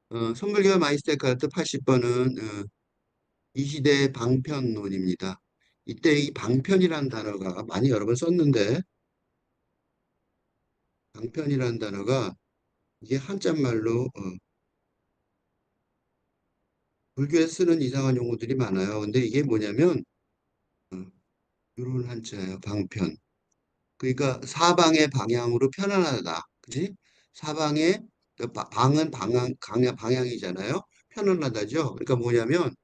선불교와 마이스테카르트 80번은 이 시대의 방편론입니다. 이때 이 방편이라는 단어가 많이 여러 번 썼는데 방편이라는 단어가 이게 한자말로 불교에 쓰는 이상한 용어들이 많아요. 근데 이게 뭐냐면 어, 이런 한자예요. 방편. 그러니까 사방의 방향으로 편안하다. 그지? 사방의 그 방은 방향이잖아요. 편안하다죠. 그러니까 뭐냐면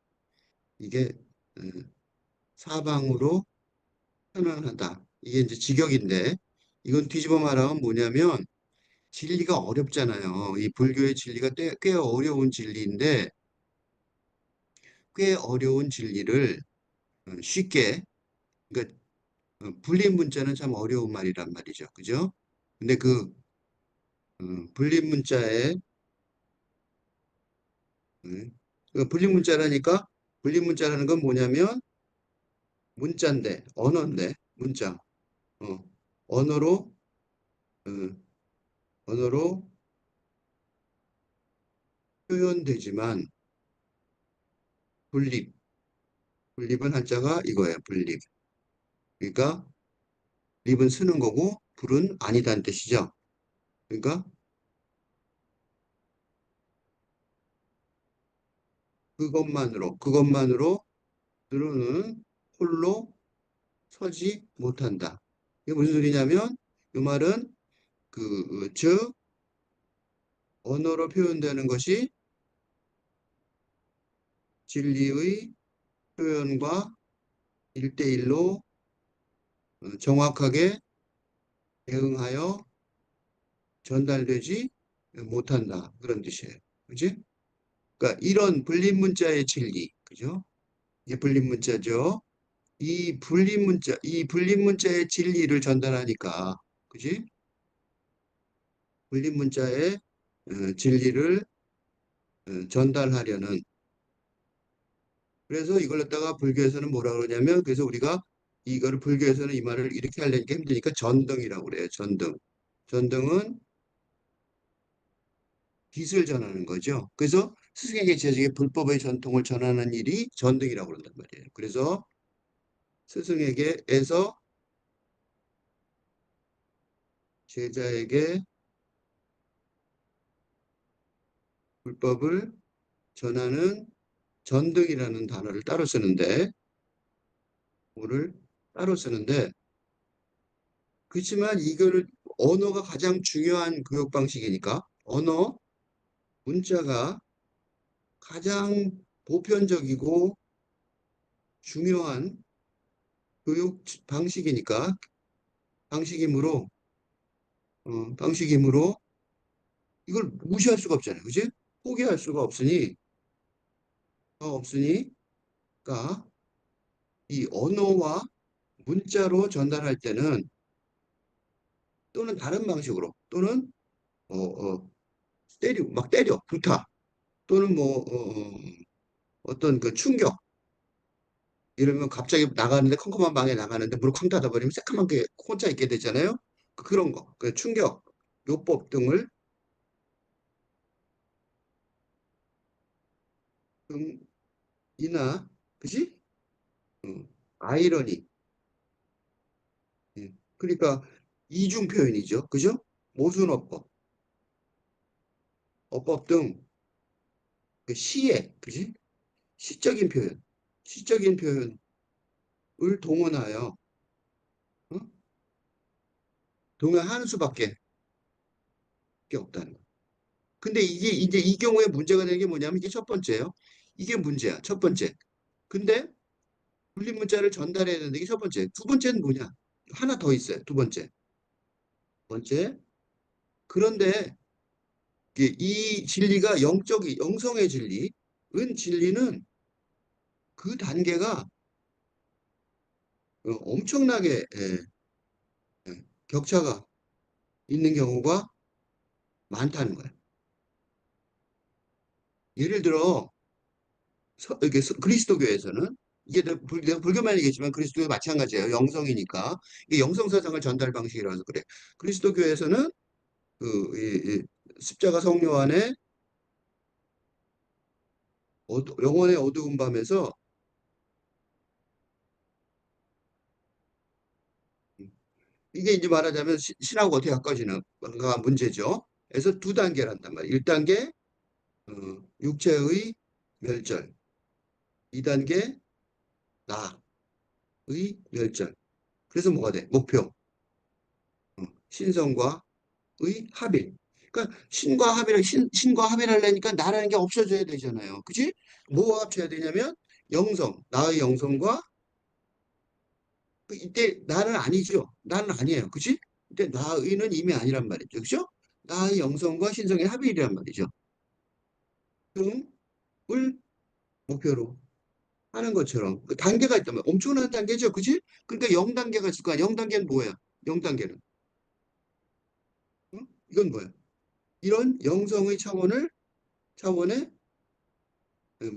이게 어, 사방으로 편안하다. 이게 이제 직역인데 이건 뒤집어 말하면 뭐냐면 진리가 어렵잖아요. 이 불교의 진리가 꽤 어려운 진리인데 꽤 어려운 진리를 쉽게 그러니까 불린 문자는 참 어려운 말이란 말이죠. 그죠? 근데 그 불린 문자에 불린 문자라니까 불린 문자라는 건 뭐냐면 문자인데 언어인데 문자 어, 언어로 어, 언어로 표현되지만 분립 분립은 한자가 이거예요. 분립. 그러니까 립은 쓰는 거고 불은 아니다는 뜻이죠. 그러니까 그것만으로 들어는 홀로 서지 못한다. 이게 무슨 소리냐면 이 말은 즉 언어로 표현되는 것이 진리의 표현과 일대일로 정확하게 대응하여 전달되지 못한다. 그런 뜻이에요. 그지? 그러니까 이런 불린 문자의 진리. 그죠? 이게 불린 문자죠. 이 불린 문자의 진리를 전달하니까, 그지? 불린 문자의 진리를 전달하려는. 그래서 이걸 갖다가 불교에서는 뭐라 그러냐면, 그래서 우리가 이거를 불교에서는 이 말을 이렇게 하려니까 힘드니까 전등이라고 그래요. 전등. 전등은 빛을 전하는 거죠. 그래서 스승에게 제자에게 불법의 전통을 전하는 일이 전등이라고 그런단 말이에요. 그래서 스승에게에서 제자에게 불법을 전하는 전등이라는 단어를 따로 쓰는데, 오를 따로 쓰는데, 그렇지만 이거를 언어가 가장 중요한 교육 방식이니까, 문자가 가장 보편적이고 중요한 교육 방식이니까, 방식이므로, 방식이므로 이걸 무시할 수가 없잖아요. 그지? 포기할 수가 없으니까 이 언어와 문자로 전달할 때는 또는 다른 방식으로 또는 막 때려, 불타 또는 어떤 그 충격 이러면 갑자기 나가는데 컴컴한 방에 나가는데 물을 쾅 닫아버리면 새까만 게 혼자 있게 되잖아요. 그런 거, 그 충격, 요법 등을 이나 그지? 어, 아이러니, 예. 그러니까 이중 표현이죠, 그죠? 모순어법, 어법 등 그 시에, 그지? 시적인 표현, 시적인 표현을 동원하여 어? 동요하는 수밖에 없다는 거. 근데 이게 이제 이 경우에 문제가 되는 게 뭐냐면 이게 첫 번째예요. 이게 문제야. 첫 번째. 근데 불린 문자를 전달해야 되는데 이게 첫 번째. 두 번째는 뭐냐? 하나 더 있어요. 두 번째. 두 번째. 그런데 이 진리가 영성의 진리, 은 진리는 그 단계가 엄청나게 격차가 있는 경우가 많다는 거예요. 예를 들어 이렇게 그리스도교에서는 이게 내가 불교만 얘기했지만 그리스도교 마찬가지예요. 영성이니까 이게 영성 사상을 전달 방식이라서 그래. 그리스도교에서는 이 십자가 성료 안에 영혼의 어두운 밤에서 이게 이제 말하자면 신하고 어떻게 가까워지는가 문제죠. 그래서 두 단계를 한단 말이에요. 1단계 육체의 멸절, 2단계 나의 멸절. 그래서 뭐가 돼? 목표 신성과의 합일. 그러니까 신과 합일하려니까 나라는 게 없어져야 되잖아요. 그지? 뭐 합쳐야 되냐면 영성, 나의 영성과 이때 나는 아니죠. 나는 아니에요. 그지? 이때 나의는 이미 아니란 말이죠. 그죠? 나의 영성과 신성의 합일이란 말이죠. 등을 목표로 하는 것처럼 그 단계가 있다면 엄청난 단계죠. 그지? 그러니까 0단계가 있을 거야. 0단계는 뭐야? 0단계는 이건 뭐야? 이런 영성의 차원의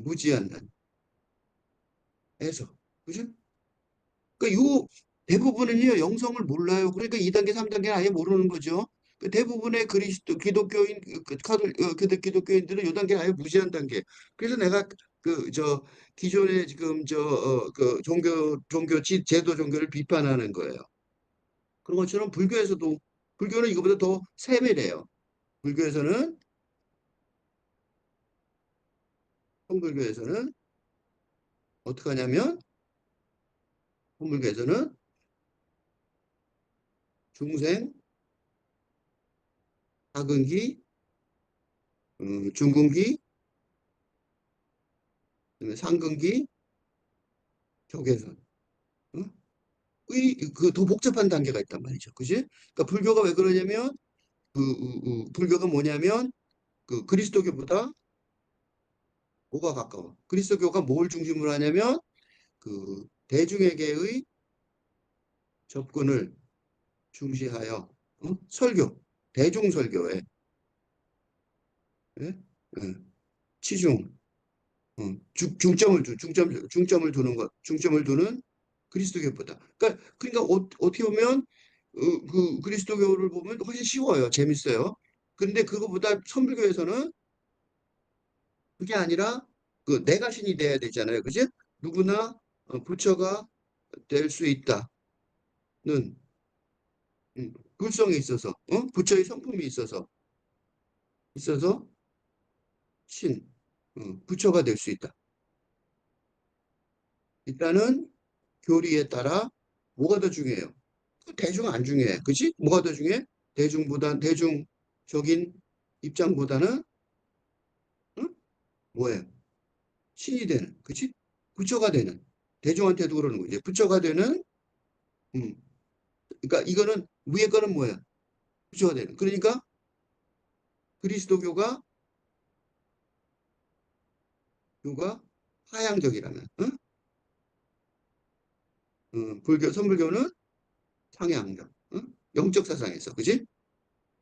무지한 난에서 그죠? 그러니까 요 대부분은요 영성을 몰라요. 그러니까 2단계, 3단계는 아예 모르는 거죠. 그 대부분의 기독교인 기독교인들은 요 단계는 아예 무지한 단계. 그래서 내가 저 기존의 지금 그 제도 종교를 비판하는 거예요. 그런 것처럼 불교는 이거보다 더 세밀해요. 불교에서는 성불교에서는 어떻게 하냐면 성불교에서는 중생, 하근기, 중근기, 그다음에 상근기, 경계선. 응? 더 복잡한 단계가 있단 말이죠. 그지? 그러니까 불교가 왜 그러냐면 불교가 뭐냐면 그리스도교보다 뭐가 가까워? 그리스도교가 뭘 중심으로 하냐면 대중에게의 접근을 중시하여 설교, 대중설교에 예? 예, 치중, 중점을 두는 것, 중점을 두는 그리스도교보다. 그러니까 어떻게 보면 그 그리스도교를 보면 훨씬 쉬워요, 재밌어요. 근데 그거보다 선불교에서는 그게 아니라 내가 신이 돼야 되잖아요, 그지? 누구나 부처가 될 수 있다는 불성에 있어서, 부처의 성품이 있어서 신, 부처가 될 수 있다. 일단은 교리에 따라 뭐가 더 중요해요? 대중 안 중요해. 그치? 뭐가 더 중요해? 대중적인 입장보다는 응? 뭐예요? 신이 되는. 그치? 부처가 되는. 대중한테도 그러는 거지. 부처가 되는 음. 그러니까 이거는 위에 거는 뭐야? 부처가 되는. 그러니까 그리스도교가 교가 하향적이라면 응? 선불교는 상향적. 응? 영적 사상에서. 그치?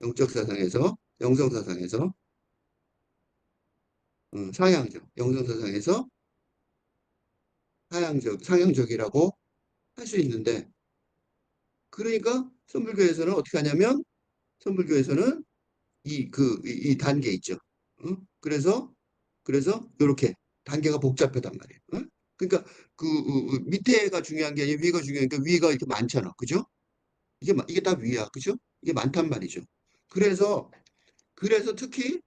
영적 사상에서 영성 사상에서 상향적. 영성 사상에서 상향적이라고 할 수 있는데 그러니까 선불교에서는 어떻게 하냐면 선불교에서는 이 단계 있죠. 그래서 이렇게 단계가 복잡하단 말이에요. 그러니까 밑에가 중요한 게 아니라 위가 중요하니까 위가 이렇게 많잖아. 그죠? 이게 다 위야. 그죠? 이게 많단 말이죠. 그래서 특히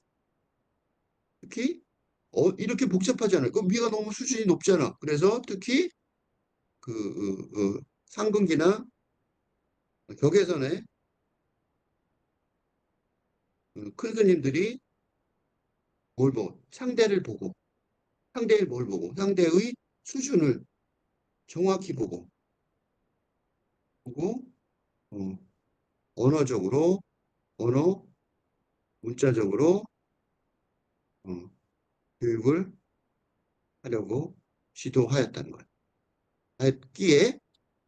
이렇게 복잡하지 않아요. 그 위가 너무 수준이 높잖아. 그래서 특히 상근기나 격에서의 큰 스님들이 뭘 보고 상대를 뭘 보고 상대의 수준을 정확히 보고 어, 언어적으로 언어 문자적으로 어, 교육을 하려고 시도하였다는 거예요. 했기에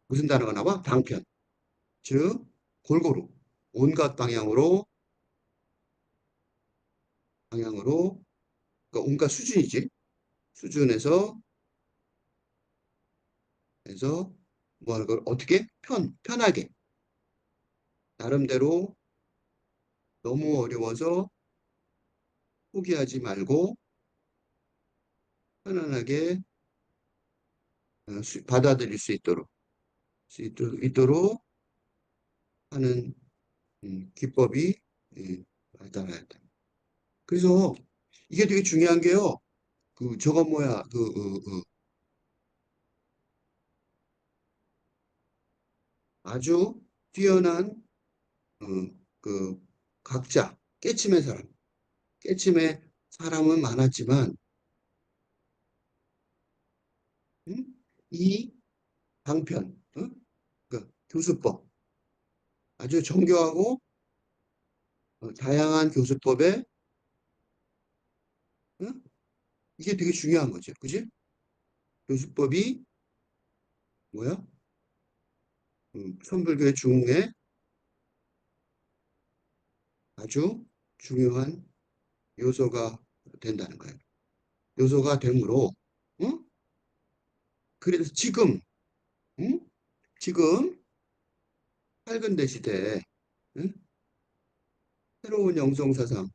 무슨 단어가 나와? 방편. 즉 골고루 온갖 방향으로 그러니까 온갖 수준이지. 수준에서 해서 뭐 하는 걸 어떻게 편하게 나름대로 너무 어려워서 포기하지 말고 편안하게 받아들일 수 있도록 하는 기법이 나타나야 돼. 그래서 이게 되게 중요한 게요. 저거 뭐야, 아주 뛰어난 어, 그 각자 깨침의 사람은 많았지만 음? 이 방편, 그 교수법 아주 정교하고 다양한 교수법에 응? 이게 되게 중요한 거죠, 그지? 교수법이 뭐야? 선불교의 중에 아주 중요한 요소가 된다는 거예요. 요소가 되므로, 응? 그래서 응? 지금 팔근대 시대에 응? 새로운 영성사상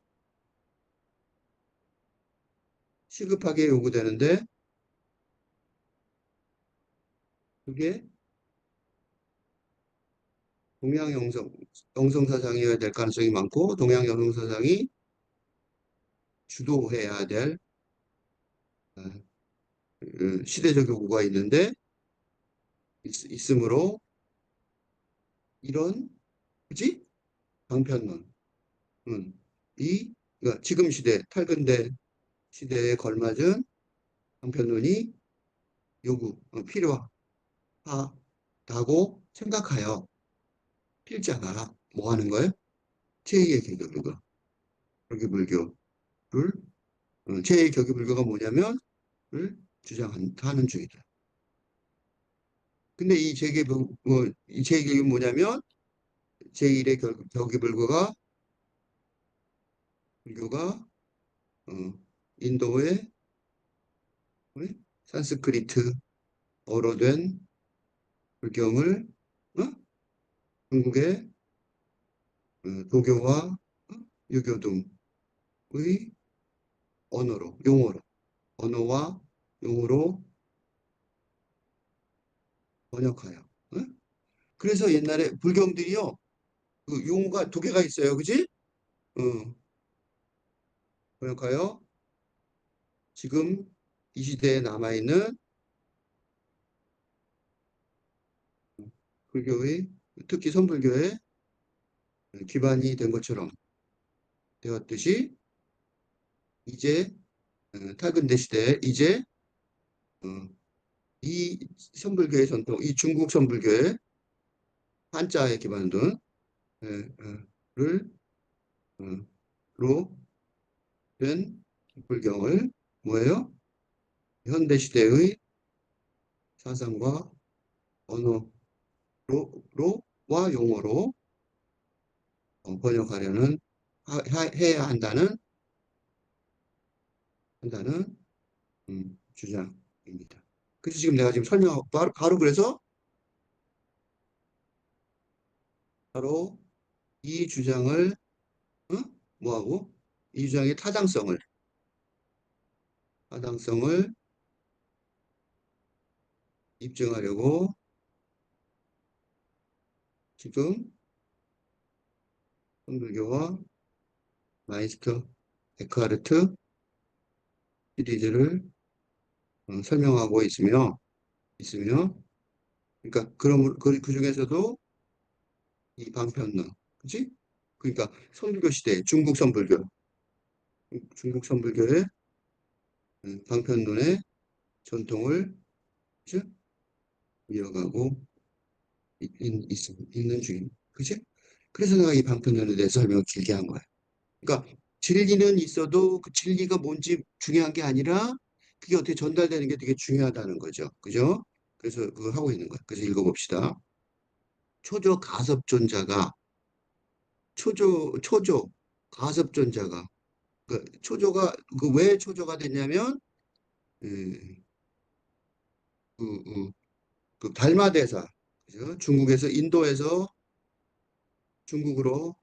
시급하게 요구되는데 그게 동양 영성사상이어야 될 가능성이 많고 동양 영성사상이 주도해야 될 어, 시대적 요구가 있으므로 이런 그지? 방편론 음, 그러니까 지금 시대 탈근대 시대에 걸맞은 방편론이 필요하다고 생각하여 필자가 뭐 하는 거예요? 제2의 개교불가 개교불교를 제2의 개교불교가 뭐냐면 을 주장하는 중이다. 근데 이 제개가 뭐냐면 제1의 교기불교가 불교가 어, 인도의 산스크리트어로 된 불경을 어? 중국의 도교와 유교 등의 언어와 용어로 번역하여. 어? 그래서 옛날에 불경들이요, 그 용어가 두 개가 있어요, 그지? 어, 번역하여 지금 이 시대에 남아있는 불교의 특히 선불교의 기반이 된 것처럼 되었듯이 이제 탈근대 시대에 이제 어, 이 선불교의 전통, 이 중국 선불교의 한자에 기반한 를 로 된 불경을 뭐예요? 현대 시대의 사상과 언어로와 용어로 번역하려는 해야 한다는 주장입니다. 그래서 지금 내가 지금 설명하고 바로 그래서 바로 이 주장을 어? 뭐하고 이 주장의 타당성을 입증하려고 지금 선불교와 마이스터 에크하르트 시리즈를 설명하고 있으며 그러니까 그 중에서도 이 방편론 그치? 그러니까 선불교 시대 중국 선불교의 방편론의 전통을 그치? 이어가고 있는 중입니다. 그치? 그래서 내가 이 방편론에 대해서 설명을 길게 한 거야. 그러니까 진리는 있어도 그 진리가 뭔지 중요한 게 아니라 그게 어떻게 전달되는 게 되게 중요하다는 거죠. 그죠? 그래서 그거 하고 있는 거야. 그래서 읽어봅시다. 초조 가섭존자가 초조 가섭존자가 그 초조가 그 왜 초조가 됐냐면 그, 그 달마대사 그죠? 중국에서 인도에서 중국으로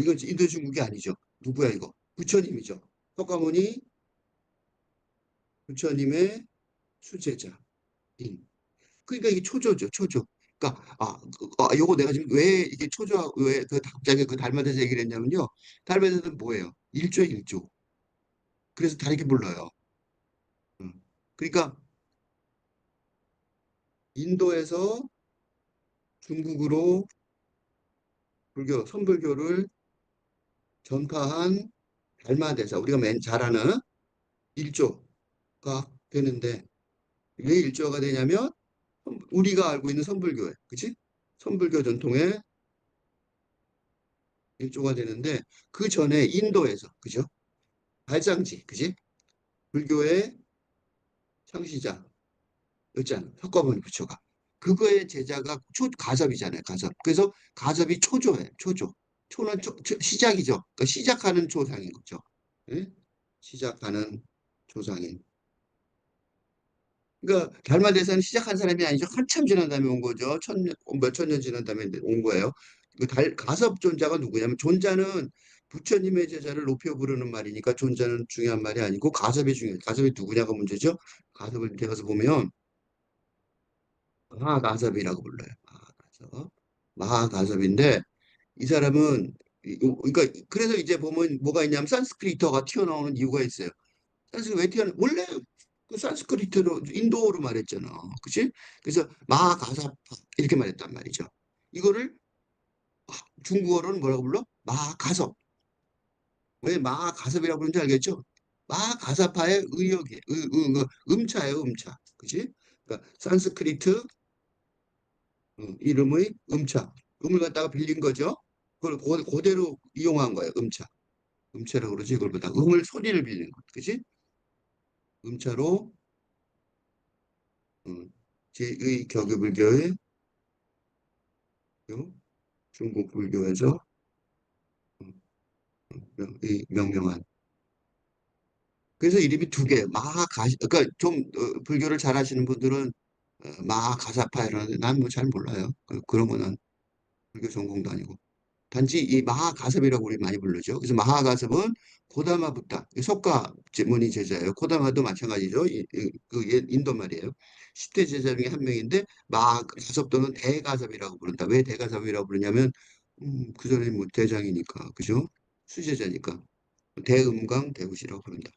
이건 인도 중국이 아니죠. 누구야 이거? 부처님이죠. 석가모니 부처님의 수제자인. 그러니까 이게 초조죠, 초조. 그러니까 요거 내가 지금 왜 이게 초조 왜그 갑자기 그 달마대사 얘기를 했냐면요. 달마대사는 뭐예요? 일조 일조. 그래서 다르게 불러요. 음. 그러니까 인도에서 중국으로 선불교를 전파한 달마대사 우리가 맨 잘 아는 일조가 되는데 왜 일조가 되냐면 우리가 알고 있는 선불교회, 그치? 선불교 전통의 일조가 되는데 그 전에 인도에서, 그죠? 발상지, 그지? 불교의 창시자였잖아. 석가모니 부처가. 그거의 제자가 가섭이잖아요. 가섭. 그래서 가섭이 초조해. 초조. 초는 시작이죠. 그러니까 시작하는 조상인 거죠. 예? 시작하는 조상인. 그러니까 달마대사는 시작한 사람이 아니죠. 한참 지난 다음에 온 거죠. 몇천 년 지난 다음에 온 거예요. 가섭 존자가 누구냐면 존자는 부처님의 제자를 높여 부르는 말이니까 존자는 중요한 말이 아니고 가섭이 중요해요. 가섭이 누구냐가 문제죠. 가섭을 밑에 가서 보면 마하가섭이라고 불러요. 마하가섭. 마하가섭인데 이 사람은 그러니까 그래서 이제 보면 뭐가 있냐면 산스크리트어가 튀어나오는 이유가 있어요. 산스크리트 왜 튀어나? 원래 그 산스크리트로 인도어로 말했잖아. 그치? 그래서 마하가섭 이렇게 말했단 말이죠. 이거를 중국어로는 뭐라고 불러? 마하가섭. 왜 마하가섭이라고 부르는지 알겠죠? 마하가사파의 의역이 음차예요, 음차. 그치? 그러니까 산스크리트 이름의 음차. 음을 갖다가 빌린 거죠. 그걸 그대로 이용한 거예요. 음차. 음차라고 그러지. 이걸 보다 음을 소리를 빌린 거. 그치? 음차로 제2 격유불교의 중국 불교에서 이 명명한. 그래서 이름이 두 개. 그러니까 좀 불교를 잘 하시는 분들은 마하가사파 이러는데 난 뭐 잘 몰라요. 그런 거는 불교 전공도 아니고. 단지 이 마하가섭이라고 우리 많이 부르죠. 그래서 마하가섭은 고다마 붓다, 석가 무니 제자예요. 고다마도 마찬가지죠. 인도 말이에요. 10대 제자 중에 한 명인데 마하가섭 또는 대가섭이라고 부른다. 왜 대가섭이라고 부르냐면 그 전에 뭐 대장이니까, 그죠? 수제자니까 대음강 대구시라고 부른다.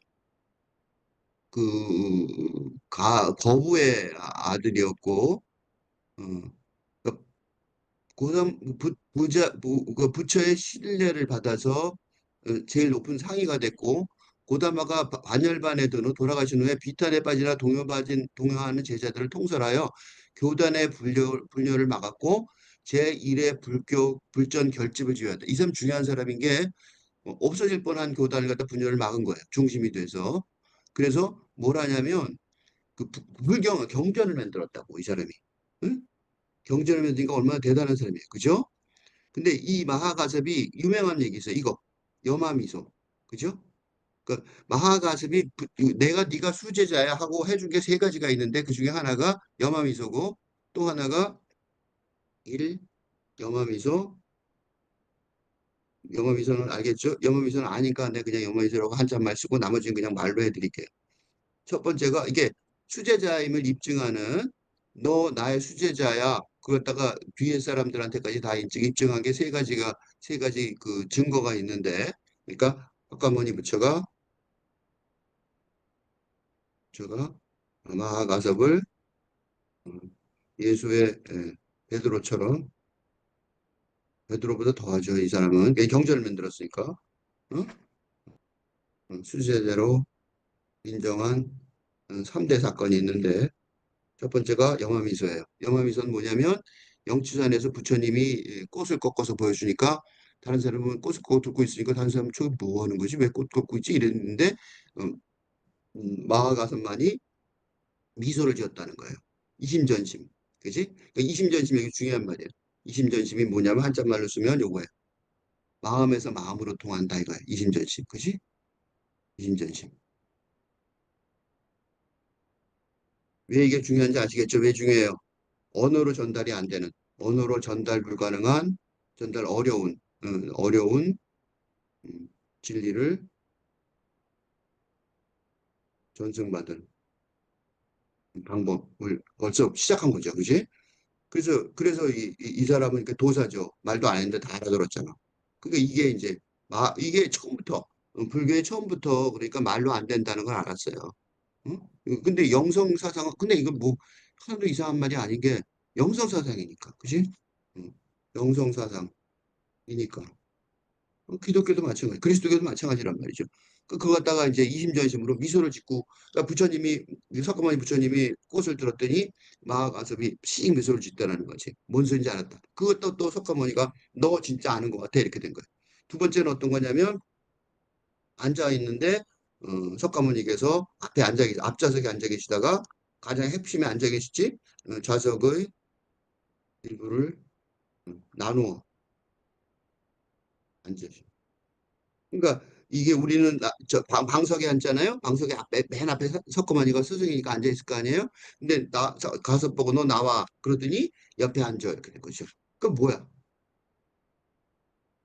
거부의 아들이었고, 어, 그러니까 그 부처의 신뢰를 받아서 제일 높은 상위가 됐고 고다마가 반열반에 든 후 돌아가신 후에 비탄에 빠지나 동요하는 제자들을 통솔하여 교단의 분열을 막았고 제1의 불전 결집을 지어왔다. 이 사람 중요한 사람인 게 없어질 뻔한 교단을 갖다 분열을 막은 거예요. 중심이 돼서. 그래서 뭘 하냐면 경전을 만들었다고 이 사람이. 응? 경전을 만드니까 얼마나 대단한 사람이에요. 그죠? 근데 이 마하가섭이 유명한 얘기 있어요. 이거 여마미소, 그죠? 그 마하가섭이 내가 네가 수제자야 하고 해준 게 세 가지가 있는데 그 중에 하나가 여마미소고 또 하나가 일 여마미소. 여마미소는 알겠죠? 여마미소는 아니까 내가 그냥 여마미소라고 한자말 쓰고 나머지는 그냥 말로 해드릴게요. 첫 번째가 이게 수제자임을 입증하는 너 나의 수제자야. 그걸 갖다가 뒤에 사람들한테까지 다 입증한 게 세 가지 그 증거가 있는데 그러니까 석가모니 부처가 제가 마하가섭을 음, 예수의 베드로처럼 베드로보다 더하죠. 이 사람은 경전을 만들었으니까 어? 수제자로 인정한 3대 사건이 있는데 첫 번째가 영화미소예요. 영화미소는 뭐냐면 영치산에서 부처님이 꽃을 꺾어서 보여주니까 다른 사람은 꽃을 꺾고 듣고 있으니까 다른 사람은 저게 뭐 하는 거지? 왜 꽃 꺾고 있지? 이랬는데 음, 마하가섭만이 미소를 지었다는 거예요. 이심전심. 그지? 그러니까 이심전심이 여기 중요한 말이에요. 이심전심이 뭐냐면 한자말로 쓰면 요거예요. 마음에서 마음으로 통한다 이거예요. 이심전심. 그지? 이심전심. 왜 이게 중요한지 아시겠죠? 왜 중요해요? 언어로 전달이 안 되는, 언어로 전달 불가능한, 전달 어려운 진리를 전승받은. 방법을 벌써 시작한 거죠. 그지? 그래서 이 사람은 그 도사죠. 말도 안 했는데 다 알아들었잖아. 그러니까 이게 이제 이게 처음부터 불교의 처음부터 그러니까 말로 안 된다는 걸 알았어요. 응? 근데 영성 사상 근데 이거 뭐 하나도 이상한 말이 아닌 게 영성 사상이니까. 그지? 응. 영성 사상이니까. 기독교도 마찬가지, 그리스도교도 마찬가지란 말이죠. 그거 갖다가 이제 이심전심으로 미소를 짓고, 그러니까 부처님이, 석가모니 부처님이 꽃을 들었더니 마하가섭이 씩 미소를 짓다라는 거지. 뭔 소리인지 알았다. 그것도 또 석가모니가 너 진짜 아는 것 같아. 이렇게 된 거예요. 두 번째는 어떤 거냐면, 앉아 있는데, 석가모니께서 앞좌석에 앉아 계시다가 가장 핵심에 앉아 계시지, 좌석의 일부를 나누어 앉으시 그러니까 이게 우리는 방석에 앉잖아요. 방석에 맨 앞에 석가모니가 스승이니까 앉아 있을 거 아니에요. 근데 가서 보고 너 나와. 그러더니 옆에 앉아 이렇게 된 거죠. 그 뭐야?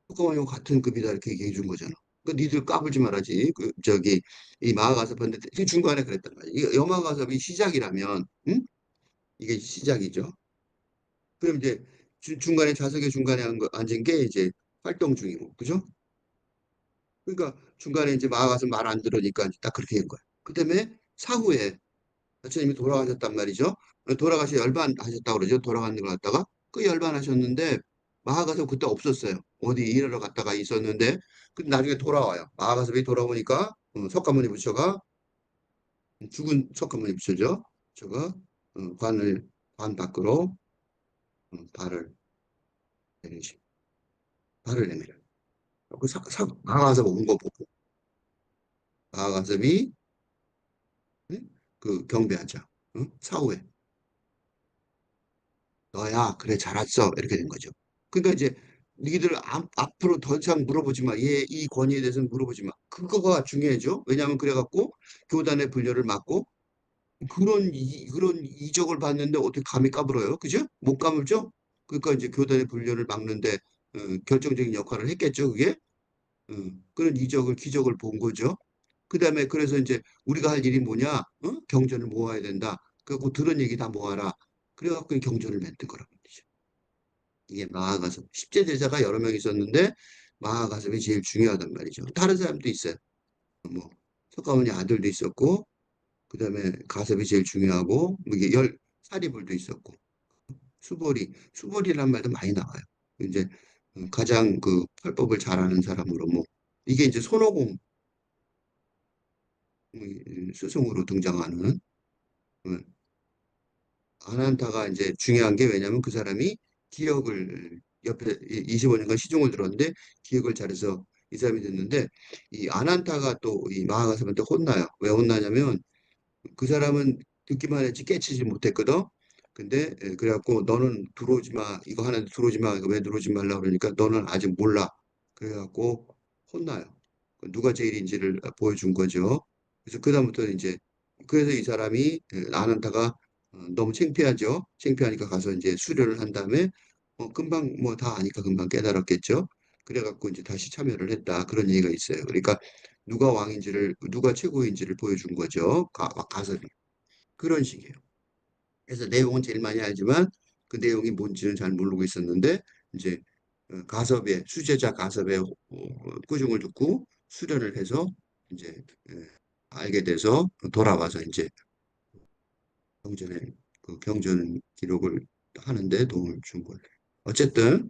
석가모니와 같은 급이다 이렇게 얘기해 준 거잖아. 그 니들 까불지 말아지. 그 저기 이 마하가섭한테 그 중간에 그랬단 말이야. 이 여마가섭이 시작이라면, 응? 이게 시작이죠. 그럼 이제 중간에 좌석의 중간에 앉은 게 이제 활동 중이고, 그죠? 그러니까 중간에 이제 마가서 말 안 들으니까 이제 딱 그렇게 된 거야. 그다음에 사후에 부처님이 돌아가셨단 말이죠. 돌아가시 열반하셨다고 그러죠. 돌아가는 걸 갖다가 그 열반하셨는데 마하가섭 그때 없었어요. 어디 일하러 갔다가 있었는데 그 나중에 돌아와요. 마하가섭이 돌아오니까 석가모니 부처가 죽은 석가모니 부처죠. 저가 관 밖으로 발을 내리시 발을 내밀어. 마하가섭 온 거 보고 마하가섭이 응? 그 경배하자. 응? 사후에 너야 그래 잘했어 이렇게 된 거죠. 그러니까 이제 니들 앞으로 더 이상 물어보지 마. 얘 이 권위에 대해서는 물어보지 마. 그거가 중요해져. 왜냐하면 그래갖고 교단의 분열을 막고 그런 이적을 봤는데 어떻게 감히 까불어요? 그죠? 못 까불죠? 그러니까 이제 교단의 분열을 막는데 결정적인 역할을 했겠죠. 그게 그런 이적을 기적을 본 거죠. 그다음에 그래서 이제 우리가 할 일이 뭐냐? 경전을 모아야 된다. 그래갖고 들은 얘기 다 모아라. 그래갖고 이 경전을 맺는 거란 말이죠. 이게 마하가섭. 십제 제자가 여러 명 있었는데 마하가섭이 제일 중요하단 말이죠. 다른 사람도 있어요. 뭐 석가모니 아들도 있었고 그다음에 가섭이 제일 중요하고 뭐 이게 열 사리불도 있었고 수보리란 말도 많이 나와요. 이제 가장 그 활법을 잘하는 사람으로 뭐 이게 이제 손오공 스승으로 등장하는 음, 아난타가 이제 중요한 게 왜냐면 그 사람이 기억을 옆에 25년간 시중을 들었는데 기억을 잘해서 이 사람이 됐는데 이 아난타가 또 이 마하가섭한테 혼나요. 왜 혼나냐면 그 사람은 듣기만 했지 깨치지 못했거든. 근데 그래갖고 너는 들어오지 마. 이거 하나도 들어오지 마. 이거 왜 들어오지 말라 그러니까 너는 아직 몰라. 그래갖고 혼나요. 누가 제일인지를 보여준 거죠. 그래서 그다음부터 이제 그래서 이 사람이 아난타가 너무 창피하죠. 창피하니까 가서 이제 수련을 한 다음에 금방 뭐 다 아니까 금방 깨달았겠죠. 그래갖고 이제 다시 참여를 했다. 그런 얘기가 있어요. 그러니까 누가 최고인지를 보여준 거죠. 가설이. 그런 식이에요. 그래서 내용은 제일 많이 알지만 그 내용이 뭔지는 잘 모르고 있었는데 이제 수제자 가섭의 꾸중을 듣고 수련을 해서 이제 알게 돼서 돌아와서 이제 경전에 그 경전 기록을 하는데 도움을 준 거예요. 어쨌든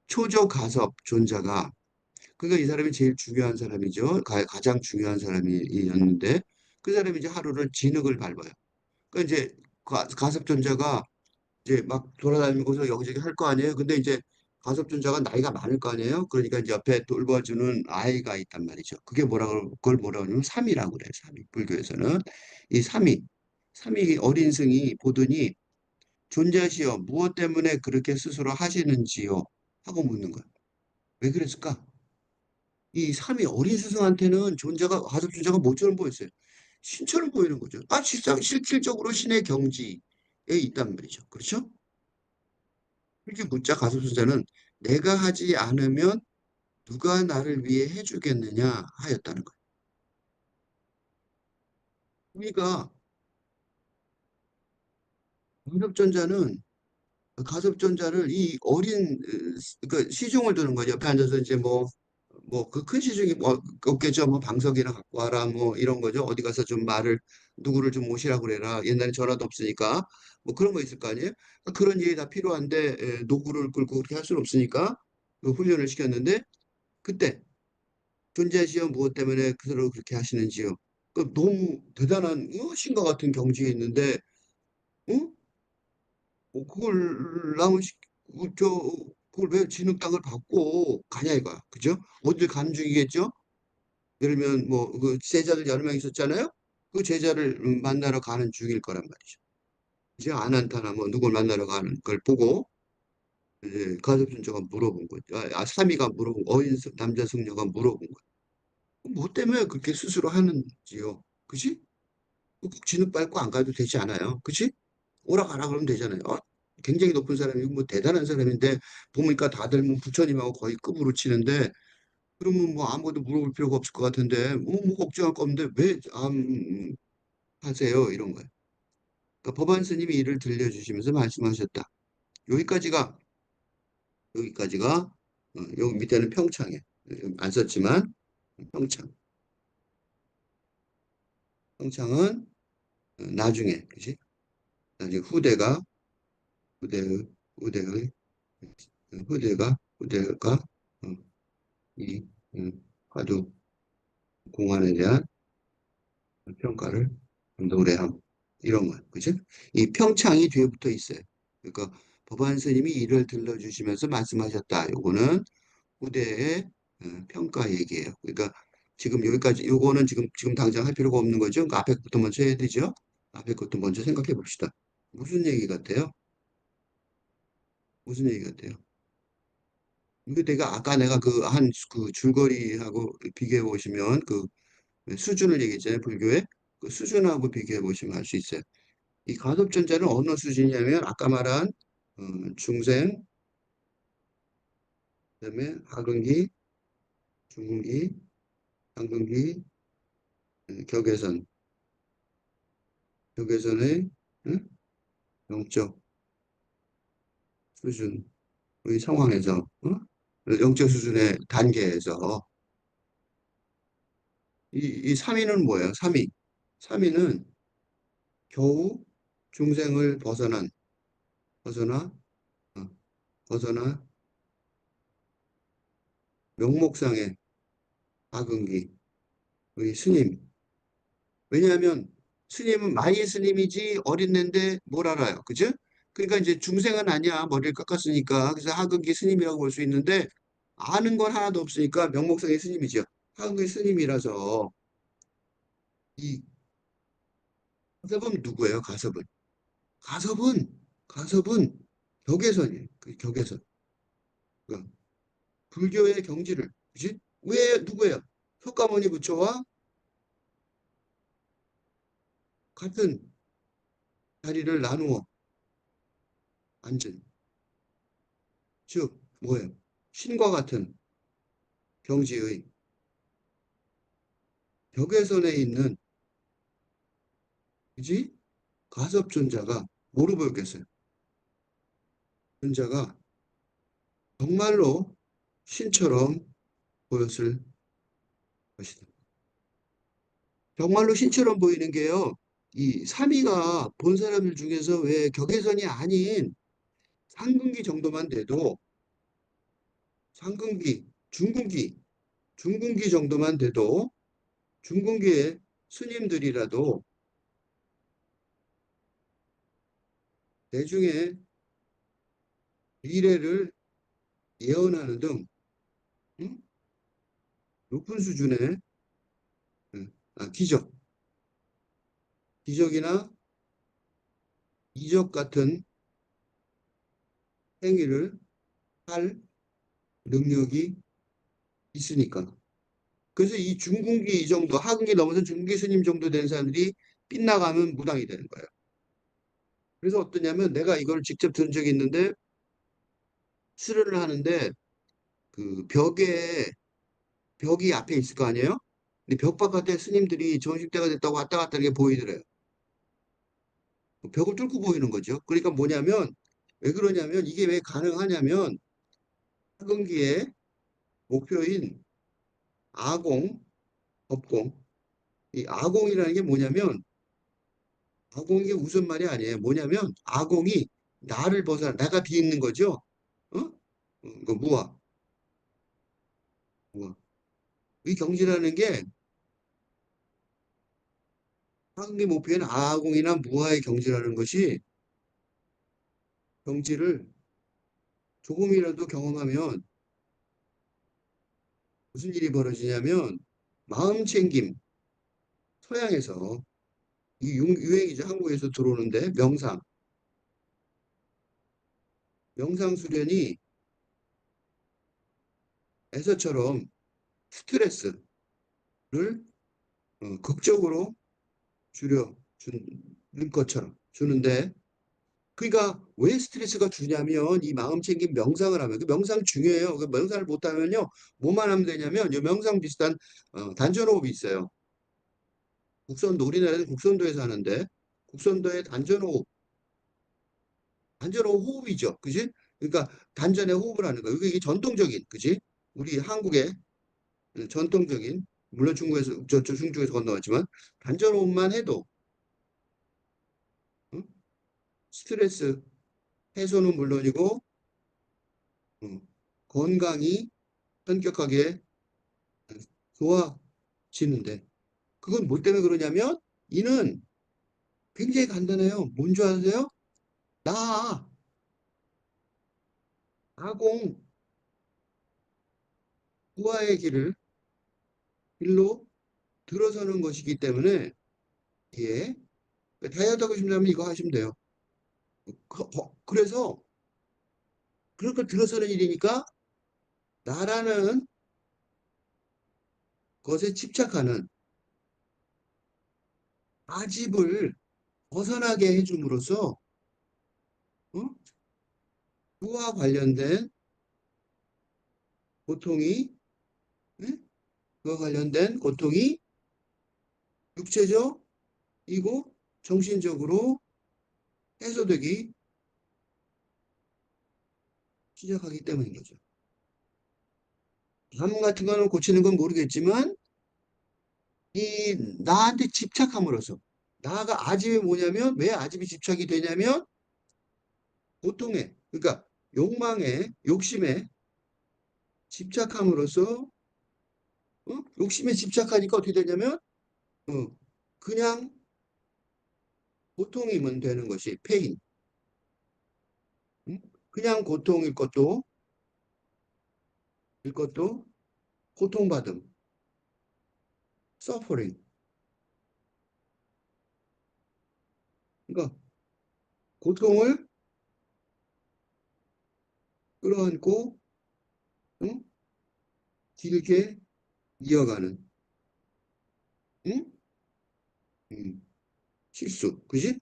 초조 가섭 존자가 그러니까 이 사람이 제일 중요한 사람이죠. 가장 중요한 사람이었는데 그 사람이 이제 하루를 진흙을 밟아요. 그러니까 이제 가섭존자가 이제 막 돌아다니면서 여기저기 할 거 아니에요. 근데 이제 가섭존자가 나이가 많을 거 아니에요. 그러니까 이제 옆에 돌봐주는 아이가 있단 말이죠. 그걸 뭐라고 하냐면 삼이라고 그래요. 삼이. 불교에서는 이 삼이 어린 승이 보더니 존자시여 무엇 때문에 그렇게 스스로 하시는지요? 하고 묻는 거예요. 왜 그랬을까? 이 삼이 어린 스승한테는 가섭존자가 모처럼 보였어요. 신처럼 보이는 거죠. 실질적으로 신의 경지에 있단 말이죠. 그렇죠? 이렇게 묻자 가소sun자는 내가 하지 않으면 누가 나를 위해 해주겠느냐 하였다는 거예요. 그러니까 가섭전자는 가섭전자를 이 어린 그 시중을 두는 거죠. 옆에 앉아서 이제 뭐 그 큰 시중이 뭐 없겠죠. 뭐 방석이나 갖고 와라 뭐 이런 거죠. 어디 가서 좀 말을 누구를 좀 모시라고 그래라. 옛날에 전화도 없으니까 뭐 그런 거 있을 거 아니에요. 그러니까 그런 일이 다 필요한데 노구를 끌고 그렇게 할 수는 없으니까 그 훈련을 시켰는데 그때 존재 시험 무엇 때문에 그대로 그렇게 하시는지요. 그 너무 대단한 신과 같은 경지에 있는데 어? 그걸 남은 그걸 왜 진흙탕을 받고 가냐 이거야. 그죠? 어딜 가는 중이겠죠? 예를 들면 뭐 그 제자들 여러 명 있었잖아요. 그 제자를 만나러 가는 중일 거란 말이죠. 이제 아난타나 뭐 누굴 만나러 가는 걸 보고 이제 가섭순자가 물어본 거죠. 사미가 물어본 남자 승려가 물어본 거예요. 뭐 때문에 그렇게 스스로 하는지요. 그지? 꼭 진흙 밟고 안 가도 되지 않아요. 그지? 오라 가라 그러면 되잖아요. 굉장히 높은 사람이고 뭐 대단한 사람인데 보니까 다들 뭐 부처님하고 거의 급으로 치는데 그러면 뭐 아무것도 물어볼 필요가 없을 것 같은데 뭐 걱정할 거 없는데 왜 하세요? 이런 거예요. 그러니까 법안 스님이 이를 들려주시면서 말씀하셨다. 여기까지가 여기까지가 여기 밑에는 평창에 안 썼지만 평창 평창은 나중에 그지? 나중에 후대 후대의 후대가 어, 이 화두 공안에 대한 평가를 노래함 이런 거 그죠? 이 평창이 뒤에 붙어 있어요. 그러니까 법안 스님이 이를 들려주시면서 말씀하셨다. 요거는 후대의 평가 얘기예요. 그러니까 지금 여기까지 요거는 지금 당장 할 필요가 없는 거죠. 그러니까 앞에 것부터 먼저 해야 되죠. 앞에 것도 먼저 생각해 봅시다. 무슨 얘기 같아요? 무슨 얘기 같아요? 이거 내가 그 한 그 줄거리하고 비교해 보시면 그 수준을 얘기했잖아요. 불교의 그 수준하고 비교해 보시면 알 수 있어요. 이 가섭전자는 어느 수준이냐면 아까 말한 어, 중생, 그다음에 하근기, 중근기, 상근기, 격외선, 격외선의 응? 영적 수준의 상황에서 영적 수준의 단계에서 이 3위는 뭐예요? 3위. 3위는 겨우 중생을 벗어나 어, 벗어나 명목상의 하근기 우리 스님. 왜냐하면 스님은 마이 스님이지 어린애인데 뭘 알아요. 그죠? 그러니까 이제 중생은 아니야. 머리를 깎았으니까. 그래서 하근기 스님이라고 볼 수 있는데 아는 건 하나도 없으니까 명목상의 스님이죠. 하근기 스님이라서 이 가섭은 누구예요? 가섭은. 가섭은 가섭은 격외선이에요. 그 격외선. 그 불교의 경지를. 그지? 왜 누구예요? 석가모니 부처와 같은 자리를 나누어 앉은. 즉 뭐예요? 신과 같은 경지의 벽에선에 있는 그지? 가섭존자가 뭐로 보였겠어요? 존자가 정말로 신처럼 보였을 것이다. 정말로 신처럼 보이는 게요. 이 삼위가 본 사람들 중에서 왜 격외선이 아닌 상근기 정도만 돼도 상근기, 중근기 정도만 돼도 중근기의 스님들이라도 대중의 미래를 예언하는 등 응? 높은 수준의 기적, 기적이나 이적 같은 행위를 할 능력이 있으니까. 그래서 이 중kun기 이 정도, 하근기 넘어서 중kun기 스님 정도 된 사람들이 빗나가면 무당이 되는 거예요. 그래서 어떠냐면 내가 이걸 직접 들은 적이 있는데 수련을 하는데 그 벽이 앞에 있을 거 아니에요? 근데 벽 바깥에 스님들이 점심때가 됐다고 왔다 갔다 이렇게 보이더래요. 벽을 뚫고 보이는 거죠. 그러니까 뭐냐면 왜 그러냐면 이게 왜 가능하냐면 학원기의 목표인 아공, 법공. 이 아공이라는 게 뭐냐면 아공이 우선 말이 아니에요. 뭐냐면 아공이 나를 벗어나 내가 뒤에 있는 거죠. 어? 그 무아, 무아. 이 경지라는 게 학원기 목표인 아공이나 무아의 경지라는 것이 경지를 조금이라도 경험하면 무슨 일이 벌어지냐면 마음 챙김, 서양에서 이 유행이죠. 한국에서 들어오는데 명상 수련이 에서처럼 스트레스를 극적으로 줄여 주는 것처럼 주는데 그러니까 왜 스트레스가 주냐면 이 마음 챙김 명상을 하면 그 명상 중요해요. 그 명상을 못하면요 뭐만 하면 되냐면 이 명상 비슷한 단전호흡이 있어요. 국선도 우리나라에서 국선도에서 하는데 국선도의 단전호흡 호흡이죠. 그지? 그러니까 단전에 호흡을 하는 거예요. 이게 전통적인 그지? 우리 한국의 전통적인 물론 중국에서 저 중국에서 건너왔지만 단전호흡만 해도 응? 스트레스 해소는 물론이고 응, 건강이 현격하게 좋아지는데 그건 뭐 때문에 그러냐면 이는 굉장히 간단해요. 뭔지 아세요? 나 아공 부하의 길로 들어서는 것이기 때문에 예 다이어트 하고 싶다면 이거 하시면 돼요. 그래서 그런 걸 들어서는 일이니까 나라는 것에 집착하는 아집을 벗어나게 해줌으로써 어? 그와 관련된 고통이 예? 그와 관련된 고통이 육체적이고 정신적으로 해소되기 시작하기 때문인 거죠. 암 같은 거는 고치는 건 모르겠지만 이 나한테 집착함으로써 나가 아집이 뭐냐면 왜 아집이 집착이 되냐면 고통에 그러니까 욕망에 욕심에 집착함으로써 욕심에 집착하니까 어떻게 되냐면 어, 그냥 고통이면 되는 것이 페인 응? 그냥 고통일 것도 고통받음 suffering 그러니까 고통을 끌어안고 응? 길게 이어가는 응? 음, 실수 그지?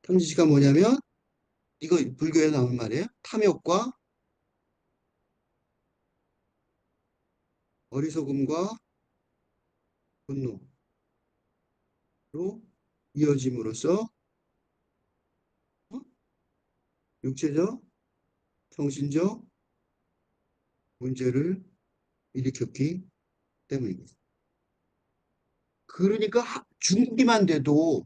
탐진치가 뭐냐면 이거 불교에 나온 말이에요. 탐욕과 어리석음과 분노로 이어짐으로써 어? 육체적, 정신적 문제를 일으켰기 때문입니다. 그러니까 중국기만 돼도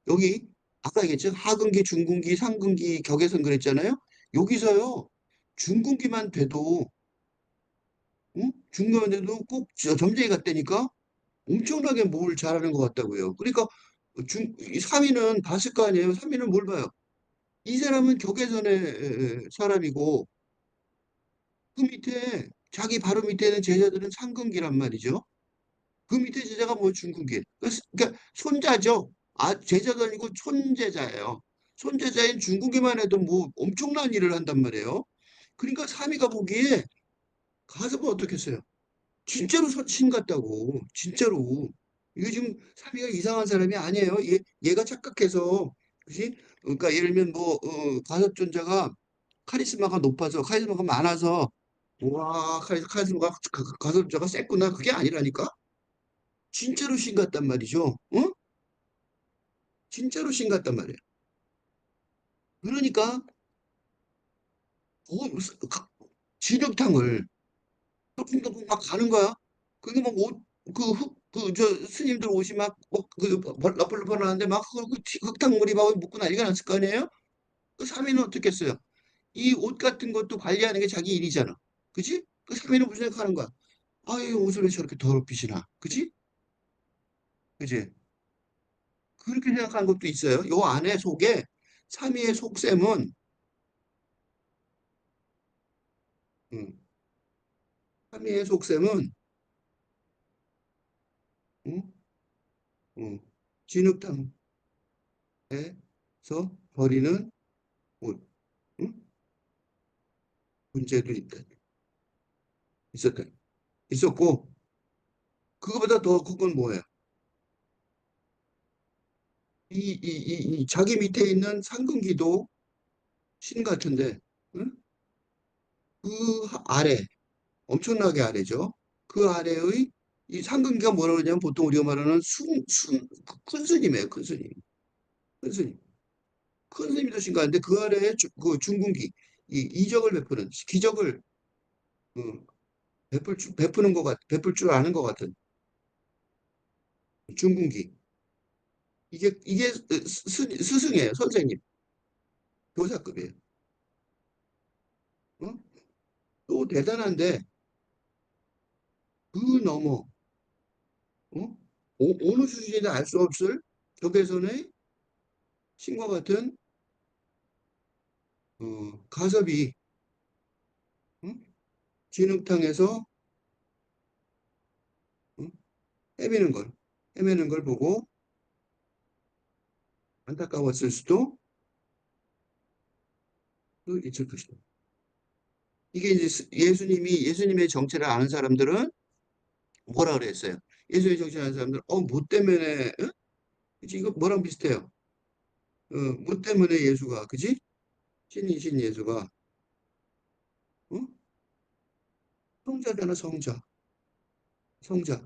여기 아까 얘기했죠. 하근기, 중근기, 상근기, 격에선 그랬잖아요. 여기서요. 중근기만 돼도 응? 중근기만 돼도 꼭 점쟁이 같다니까 엄청나게 뭘 잘하는 것 같다고요. 그러니까 이 3위는 봤을 거 아니에요. 3위는 뭘 봐요? 이 사람은 격예선의 사람이고 그 밑에 자기 바로 밑에 는 제자들은 상근기란 말이죠. 그 밑에 제자가 뭐 중근기. 그러니까 손자죠. 제자도 아니고 손제자예요. 손제자인 중근기만 해도 뭐 엄청난 일을 한단 말이에요. 그러니까 삼위가 보기에 가서 어떻겠어요? 진짜로 신 같다고. 진짜로. 이게 지금 삼위가 이상한 사람이 아니에요. 얘가 착각해서 그지? 그러니까 예를 들면 뭐 가섭존자가 카리스마가 높아서 카리스마가 많아서 와 카리스마가 가섭존자가 셌구나 그게 아니라니까 진짜로 신 같단 말이죠. 어? 진짜로 신 같단 말이에요. 그러니까 진흙탕을 덕풍덕풍 막 가는 거야. 그게 막 옷, 스님들 옷이 막, 벌럭벌럭하는데 막 흙탕물이 막 묻고 난리가 났을 거 아니에요? 그 사미는 어떻겠어요? 이 옷 같은 것도 관리하는 게 자기 일이잖아. 그지? 그 사미는 무슨 생각하는 거야? 아유, 옷을 왜 저렇게 더럽히시나? 그지? 그지? 그렇게 생각하는 것도 있어요. 요 안에 속에 사미의 속셈은, 음, 사미의 속셈은, 음, 음, 진흙탕에서 버리는 옷, 음? 문제도 있었다. 있었고, 그거보다 더 큰 건 뭐예요? 자기 밑에 있는 상근기도 신 같은데, 응? 아래, 엄청나게 아래죠. 그 아래의 이 상근기가 뭐라고 그러냐면 보통 우리가 말하는 큰 스님이에요, 큰 스님. 큰 스님. 큰 스님이 신 가운데 그 아래에 그 중근기, 이적을 베푸는, 기적을, 어, 베푸는 것 베풀 줄 아는 것 같은 중근기. 이게 스승이에요, 선생님. 교사급이에요. 어? 또 대단한데, 그 넘어, 어? 어느 수준이든 알 수 없을 적외선의 신과 같은 가섭이 응? 진흙탕에서 응? 헤매는 걸 헤매는 걸 보고 안타까웠을 수도 또 있을 것이다. 이게 이제 예수님의 정체를 아는 사람들은 뭐라 그랬어요? 예수님의 정체를 아는 사람들은 뭐 때문에 응? 그치? 이거 뭐랑 비슷해요? 뭐 때문에 예수가 그지? 신이신 예수가 응? 성자잖아 성자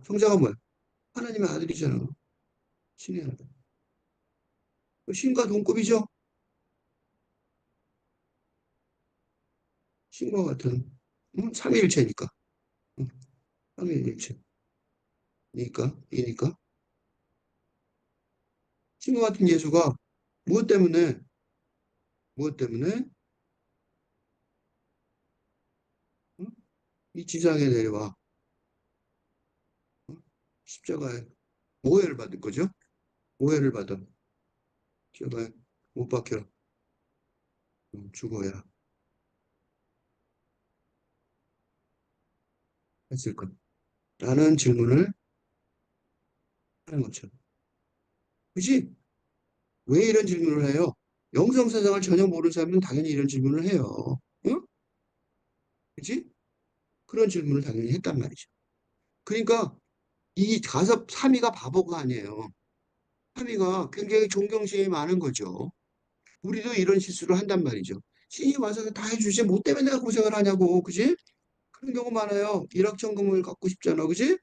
성자가 뭐야? 하나님의 아들이잖아. 신의 아들. 신과 동급이죠. 신과 같은 삼위일체니까. 응, 삼위일체니까 이니까 신과 같은 예수가 무엇 때문에 무엇 때문에 응? 이 지상에 내려와 응? 십자가에 오해를 받을 거죠. 오해를 받아 십자가에 못 박혀 죽어야 했을 것. 라는 질문을 하는 거죠. 그지? 왜 이런 질문을 해요? 영성사상을 전혀 모르는 사람은 당연히 이런 질문을 해요. 응? 그지? 그런 질문을 당연히 했단 말이죠. 그러니까 이 가섭 삼위가 바보가 아니에요. 삼위가 굉장히 존경심이 많은 거죠. 우리도 이런 실수를 한단 말이죠. 신이 와서 다 해주지 뭐 때문에 내가 고생을 하냐고, 그지? 그런 경우 많아요. 일확천금을 갖고 싶잖아, 그지?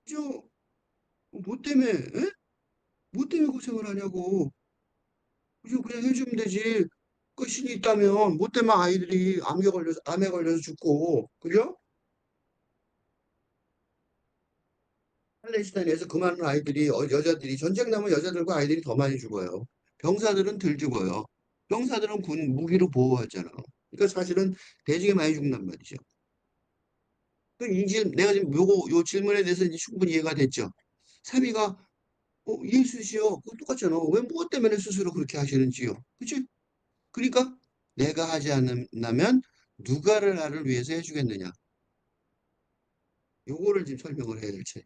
그죠? 뭐 때문에, 에? 뭐 때문에 고생을 하냐고. 그죠? 그냥 해주면 되지. 그 신이 있다면 뭐 때문에 아이들이 암에 걸려서 죽고, 그죠? 팔레스타인에서 그 많은 아이들이, 여자들이, 전쟁 나면 여자들과 아이들이 더 많이 죽어요. 병사들은 덜 죽어요. 병사들은 무기로 보호하잖아. 그러니까 사실은 대중이 많이 죽는단 말이죠. 내가 지금 요 질문에 대해서 이제 충분히 이해가 됐죠. 사비가 예수시요. 그거 똑같잖아. 왜 무엇 때문에 스스로 그렇게 하시는지요. 그치? 그러니까 내가 하지 않는다면 누가를 나를 위해서 해주겠느냐. 요거를 지금 설명을 해야 될 차.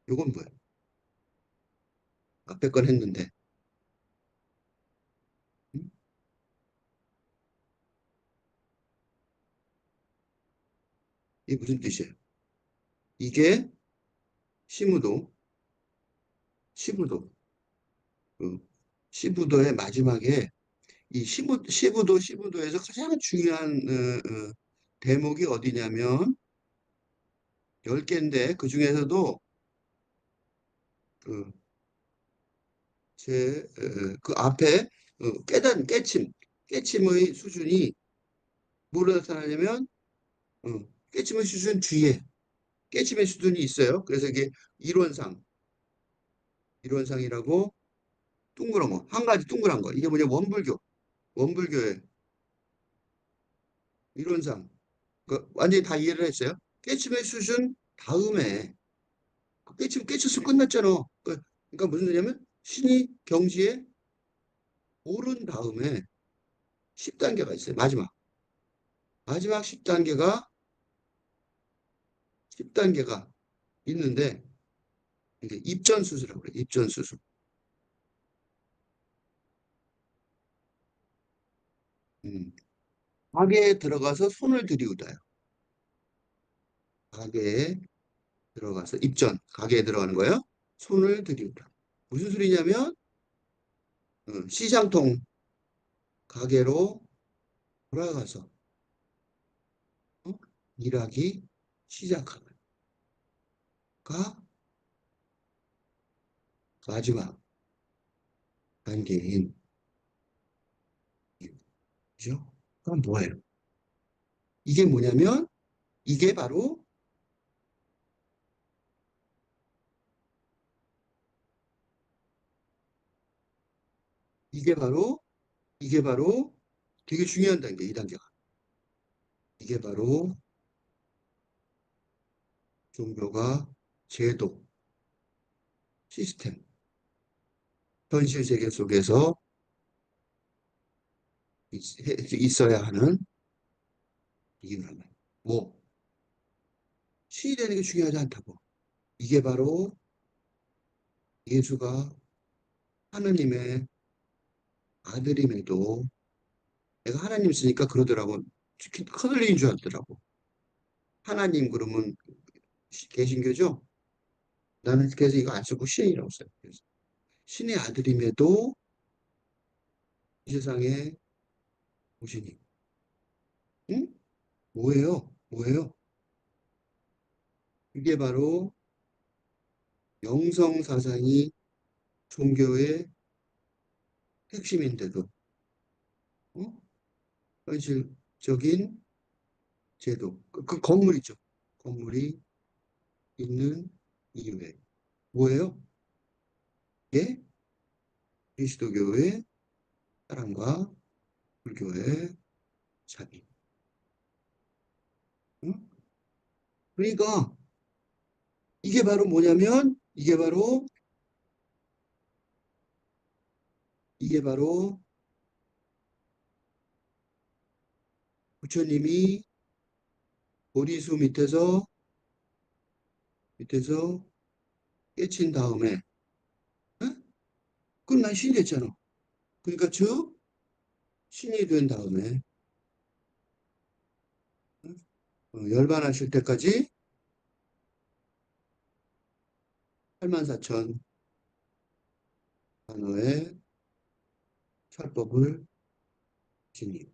요건 뭐야? 앞에 건 했는데. 음? 이게 무슨 뜻이에요? 이게 시무도, 시부도, 그 시부도의 마지막에 시부도에서 가장 중요한 대목이 어디냐면 10개인데 그 중에서도 그 그 앞에 깨침의 수준이 뭐로 나타나냐면 깨침의 수준 뒤에 깨침의 수준이 있어요. 그래서 이게 이론상 이론상이라고 둥그런 거, 한 가지 둥그란 거. 이게 뭐냐 원불교의 이론상 완전히 다 이해를 했어요. 깨침의 수준 다음에 깨쳤으면 끝났잖아. 그러니까 무슨 소리냐면 신이 경지에 오른 다음에 10단계가 있어요. 마지막 10단계가 있는데 이게 입전수수라고 그래. 입전수수. 음. 가게에 들어가서 손을 들이우다요. 가게에 가게에 들어가는 거예요. 손을 들이우다. 무슨 소리냐면 시장통 가게로 돌아가서 어? 일하기 시작하는가 마지막 단계인 이유죠. 그럼 뭐예요? 이게 뭐냐면 이게 바로 이게 바로 이게 바로 되게 중요한 단계, 이 단계가. 이게 바로 종교가 제도, 시스템, 현실 세계 속에서 있어야 하는 이유라면. 뭐, 신이 되는 게 중요하지 않다고. 이게 바로 예수가 하느님의 아들임에도 내가 하나님 쓰니까 그러더라고. 커들린 줄 알더라고. 하나님 그러면 개신교죠? 나는 그래서 이거 안 쓰고 신이라고 써요. 그래서 신의 아들임에도 이 세상에 오시니. 응? 뭐예요? 뭐예요? 이게 바로 영성 사상이 종교의 핵심인데도 어? 현실적인 제도 그 건물 있죠. 건물이 있는 이유에 뭐예요? 이게 그리스도교의 사랑과 불교의 자비. 응? 그러니까 이게 바로 뭐냐면 이게 바로 부처님이 보리수 밑에서 깨친 다음에 응? 그럼 난 신이 됐잖아. 그러니까 즉 신이 된 다음에 응? 열반하실 때까지 84,000 단어의 철법을 지니.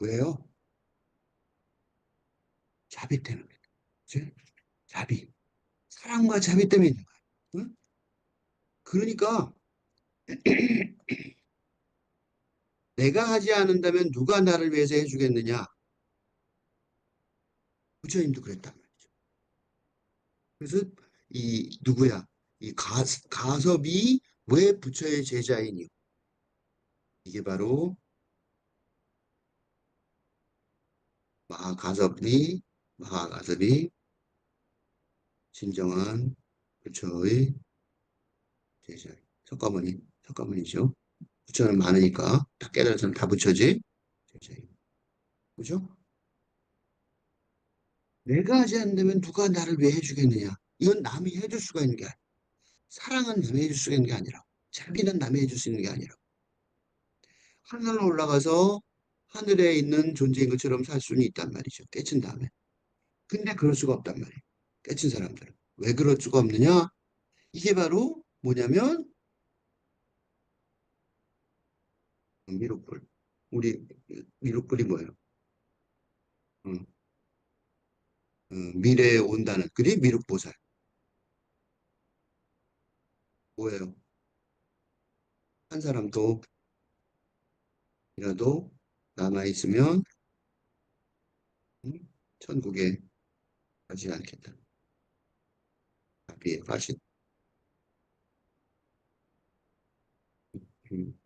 왜요? 자비 때문에. 그치? 자비. 사랑과 자비 때문에 있는 거야. 응? 그러니까 내가 하지 않는다면 누가 나를 위해서 해주겠느냐? 부처님도 그랬단 말이죠. 그래서 이 누구야? 이 가섭이 왜 부처의 제자이니? 이게 바로 마가섭이 마가섭이 진정한 부처의 제자. 석가모니죠. 부처는 많으니까 다 깨달아서는 다 부처지. 제자이. 그죠? 내가 하지 않는다면 누가 나를 왜 해주겠느냐? 이건 남이 해줄 수가 있는 게 아니야. 사랑은 남이 해줄 수가 있는 게 아니라, 자비는 남이 해줄 수 있는 게 아니라, 하늘로 올라가서 하늘에 있는 존재인 것처럼 살 수는 있단 말이죠. 깨친 다음에. 근데 그럴 수가 없단 말이에요. 깨친 사람들은. 왜 그럴 수가 없느냐? 이게 바로 뭐냐면, 미륵불. 우리 미륵불이 뭐예요? 응, 미래에 온다는, 그게 미륵보살. 뭐예요? 한 사람도 이라도 남아 있으면 음, 천국에 가지 않겠다. 답이에요. 사실. 음.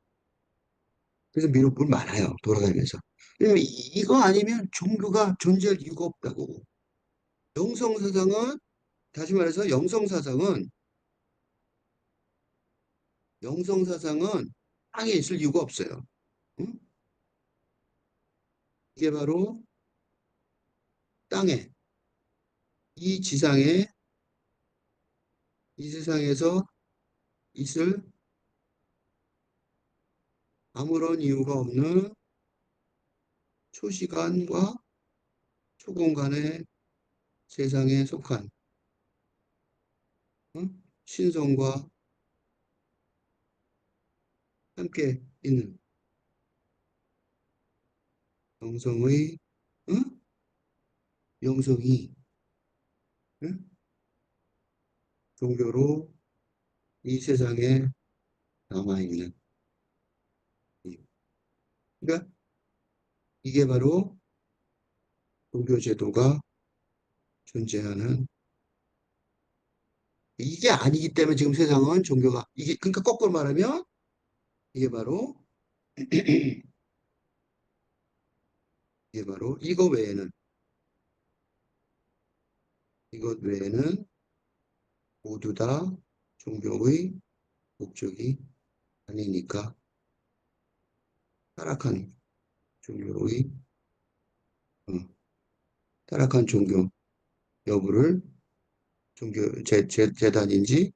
그래서 미륵불 많아요. 돌아다니면서. 왜냐면 이거 아니면 종교가 존재할 이유가 없다고. 영성사상은 다시 말해서 영성사상은 땅에 있을 이유가 없어요. 응? 이게 바로 땅에 이 지상에 이 세상에서 있을 아무런 이유가 없는 초시간과 초공간의 세상에 속한 응? 신성과 함께 있는 영성의 응? 영성이 응? 종교로 이 세상에 남아있는 이유. 그러니까 이게 바로 종교 제도가 존재하는 이게 아니기 때문에 지금 세상은 종교가 이게 그러니까 거꾸로 말하면 이게 바로 이게 바로 이것 외에는 모두 다 종교의 목적이 아니니까 타락한 종교의 어, 타락한 종교 여부를 재단인지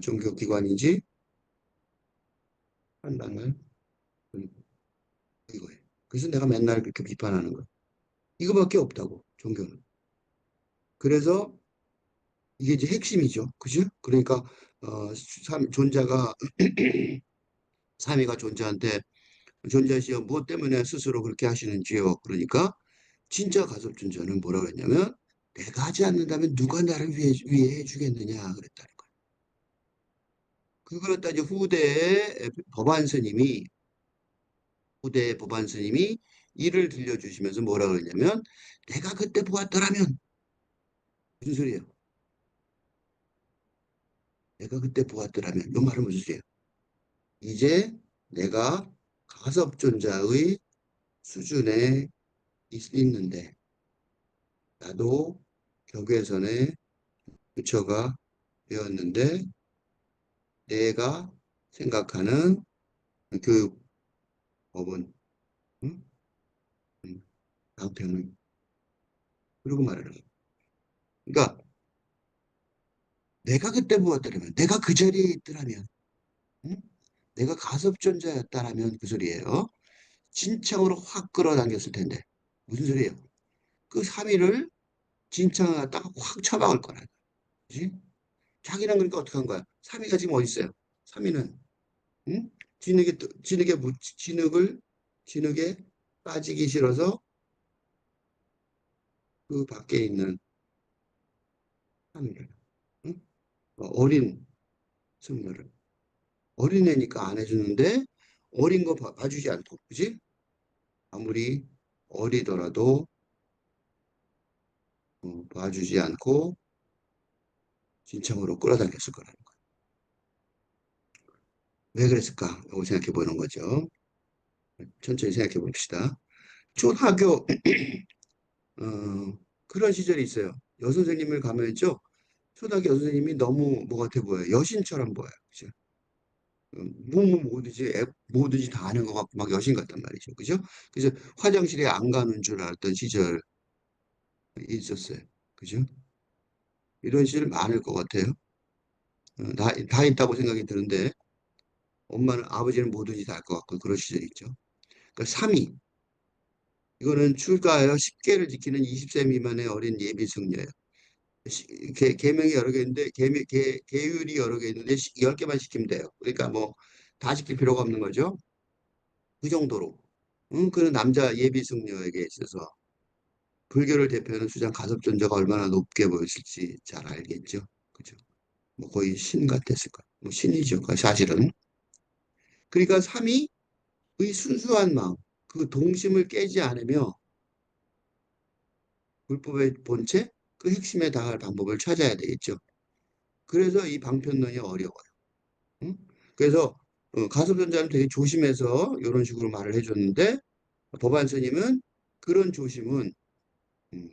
종교 기관인지 판단을 이거예요. 그래서 내가 맨날 그렇게 비판하는 거예요. 이거밖에 없다고 종교는. 그래서 이게 이제 핵심이죠. 그죠? 그러니까 존재가 삼위가 존재한테 존재하시어 무엇 때문에 스스로 그렇게 하시는지요. 그러니까 진짜 가섭 존재는 뭐라 그랬냐면 내가 하지 않는다면 누가 나를 위해 해주겠느냐 그랬다는 거예요. 그걸 따지 후대의 법안 스님이 이를 들려주시면서 뭐라 그러냐면 내가 그때 보았더라면 무슨 소리예요? 내가 그때 보았더라면 이 말은 무슨 소리예요? 이제 내가 가섭존자의 수준에 있는데 나도 경계선에 부처가 되었는데 내가 생각하는 교육법은 응? 방편을 그러고 말하는 거예요. 그러니까 내가 그때 보았더라면 내가 그 자리에 있더라면 응? 내가 가섭존자였다라면 그 소리예요. 진창으로 확 끌어당겼을 텐데 무슨 소리예요? 그 삼위를 진창을 갖다가 확 처박을 거라. 그지? 자기는 그러니까 어떻게 한 거야? 삼위가 지금 어디 있어요? 삼위는 응? 진흙에 빠지기 싫어서 그 밖에 있는 삼위를 응? 어린 승려를 어린애니까 안 해주는데 어린 거 봐주지 않고 그지? 아무리 어리더라도 봐주지 않고 진창으로 끌어당겼을 거라는 거야. 왜 그랬을까? 이거 생각해 보는 거죠. 천천히 생각해 봅시다. 초등학교 그런 시절이 있어요. 여선생님을 가면죠. 초등학교 여선생님이 너무 뭐 같아 보여요. 여신처럼 보여요. 그죠? 뭐든지 다 아는 것 같고 막 여신 같단 말이죠. 그죠? 그래서 화장실에 안 가는 줄 알았던 시절이 있었어요. 그죠? 이런 시절 많을 것 같아요. 다 있다고 생각이 드는데 아버지는 뭐든지 다 알 것 같고 그런 시절이 있죠. 그러니까 3위 이거는 출가하여 10계를 지키는 20세 미만의 어린 예비 승려예요. 계명이 여러 개 있는데 계율이 여러 개 있는데 10개만 시키면 돼요. 그러니까 뭐 다 시킬 필요가 없는 거죠. 그 정도로. 그는 남자 예비 승려에게 있어서 불교를 대표하는 수장 가섭존재가 얼마나 높게 보였을지 잘 알겠죠. 그죠? 뭐 거의 신 같았을 거예요. 뭐 신이죠. 사실은. 그러니까 삼위의 순수한 마음, 그 동심을 깨지 않으며 불법의 본체, 그 핵심에 닿을 방법을 찾아야 되겠죠. 그래서 이 방편론이 어려워요. 응? 그래서 가섭전자는 되게 조심해서 이런 식으로 말을 해줬는데 법안 스님은 그런 조심은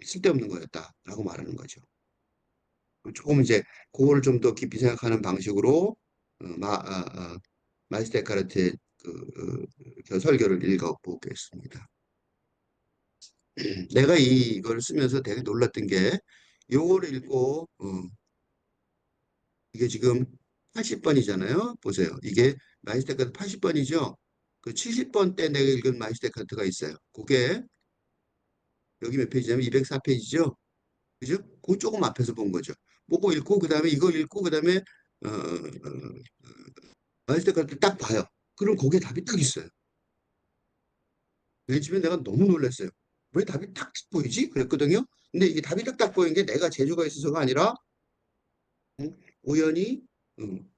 쓸데없는 거였다라고 말하는 거죠. 조금 이제 그거를 좀 더 깊이 생각하는 방식으로 마이스 데카르트의 그 설교를 읽어보겠습니다. 내가 이걸 쓰면서 되게 놀랐던 게 요거를 읽고 이게 지금 80번이잖아요. 보세요. 이게 마이스 데카르트 80번이죠. 그 70번 때 내가 읽은 마이스 데카르트가 있어요. 그게 여기 몇 페이지냐면 204페이지죠. 그죠? 그 조금 앞에서 본 거죠. 보고 읽고 그다음에 이거 읽고 그다음에 마이스 데카르트 딱 봐요. 그럼 거기에 답이 딱 있어요. 맨 처음에 내가 너무 놀랐어요. 왜 답이 딱 보이지? 그랬거든요. 근데 이게 답이 딱딱 보인 게 내가 재주가 있어서가 아니라 응? 우연히 응,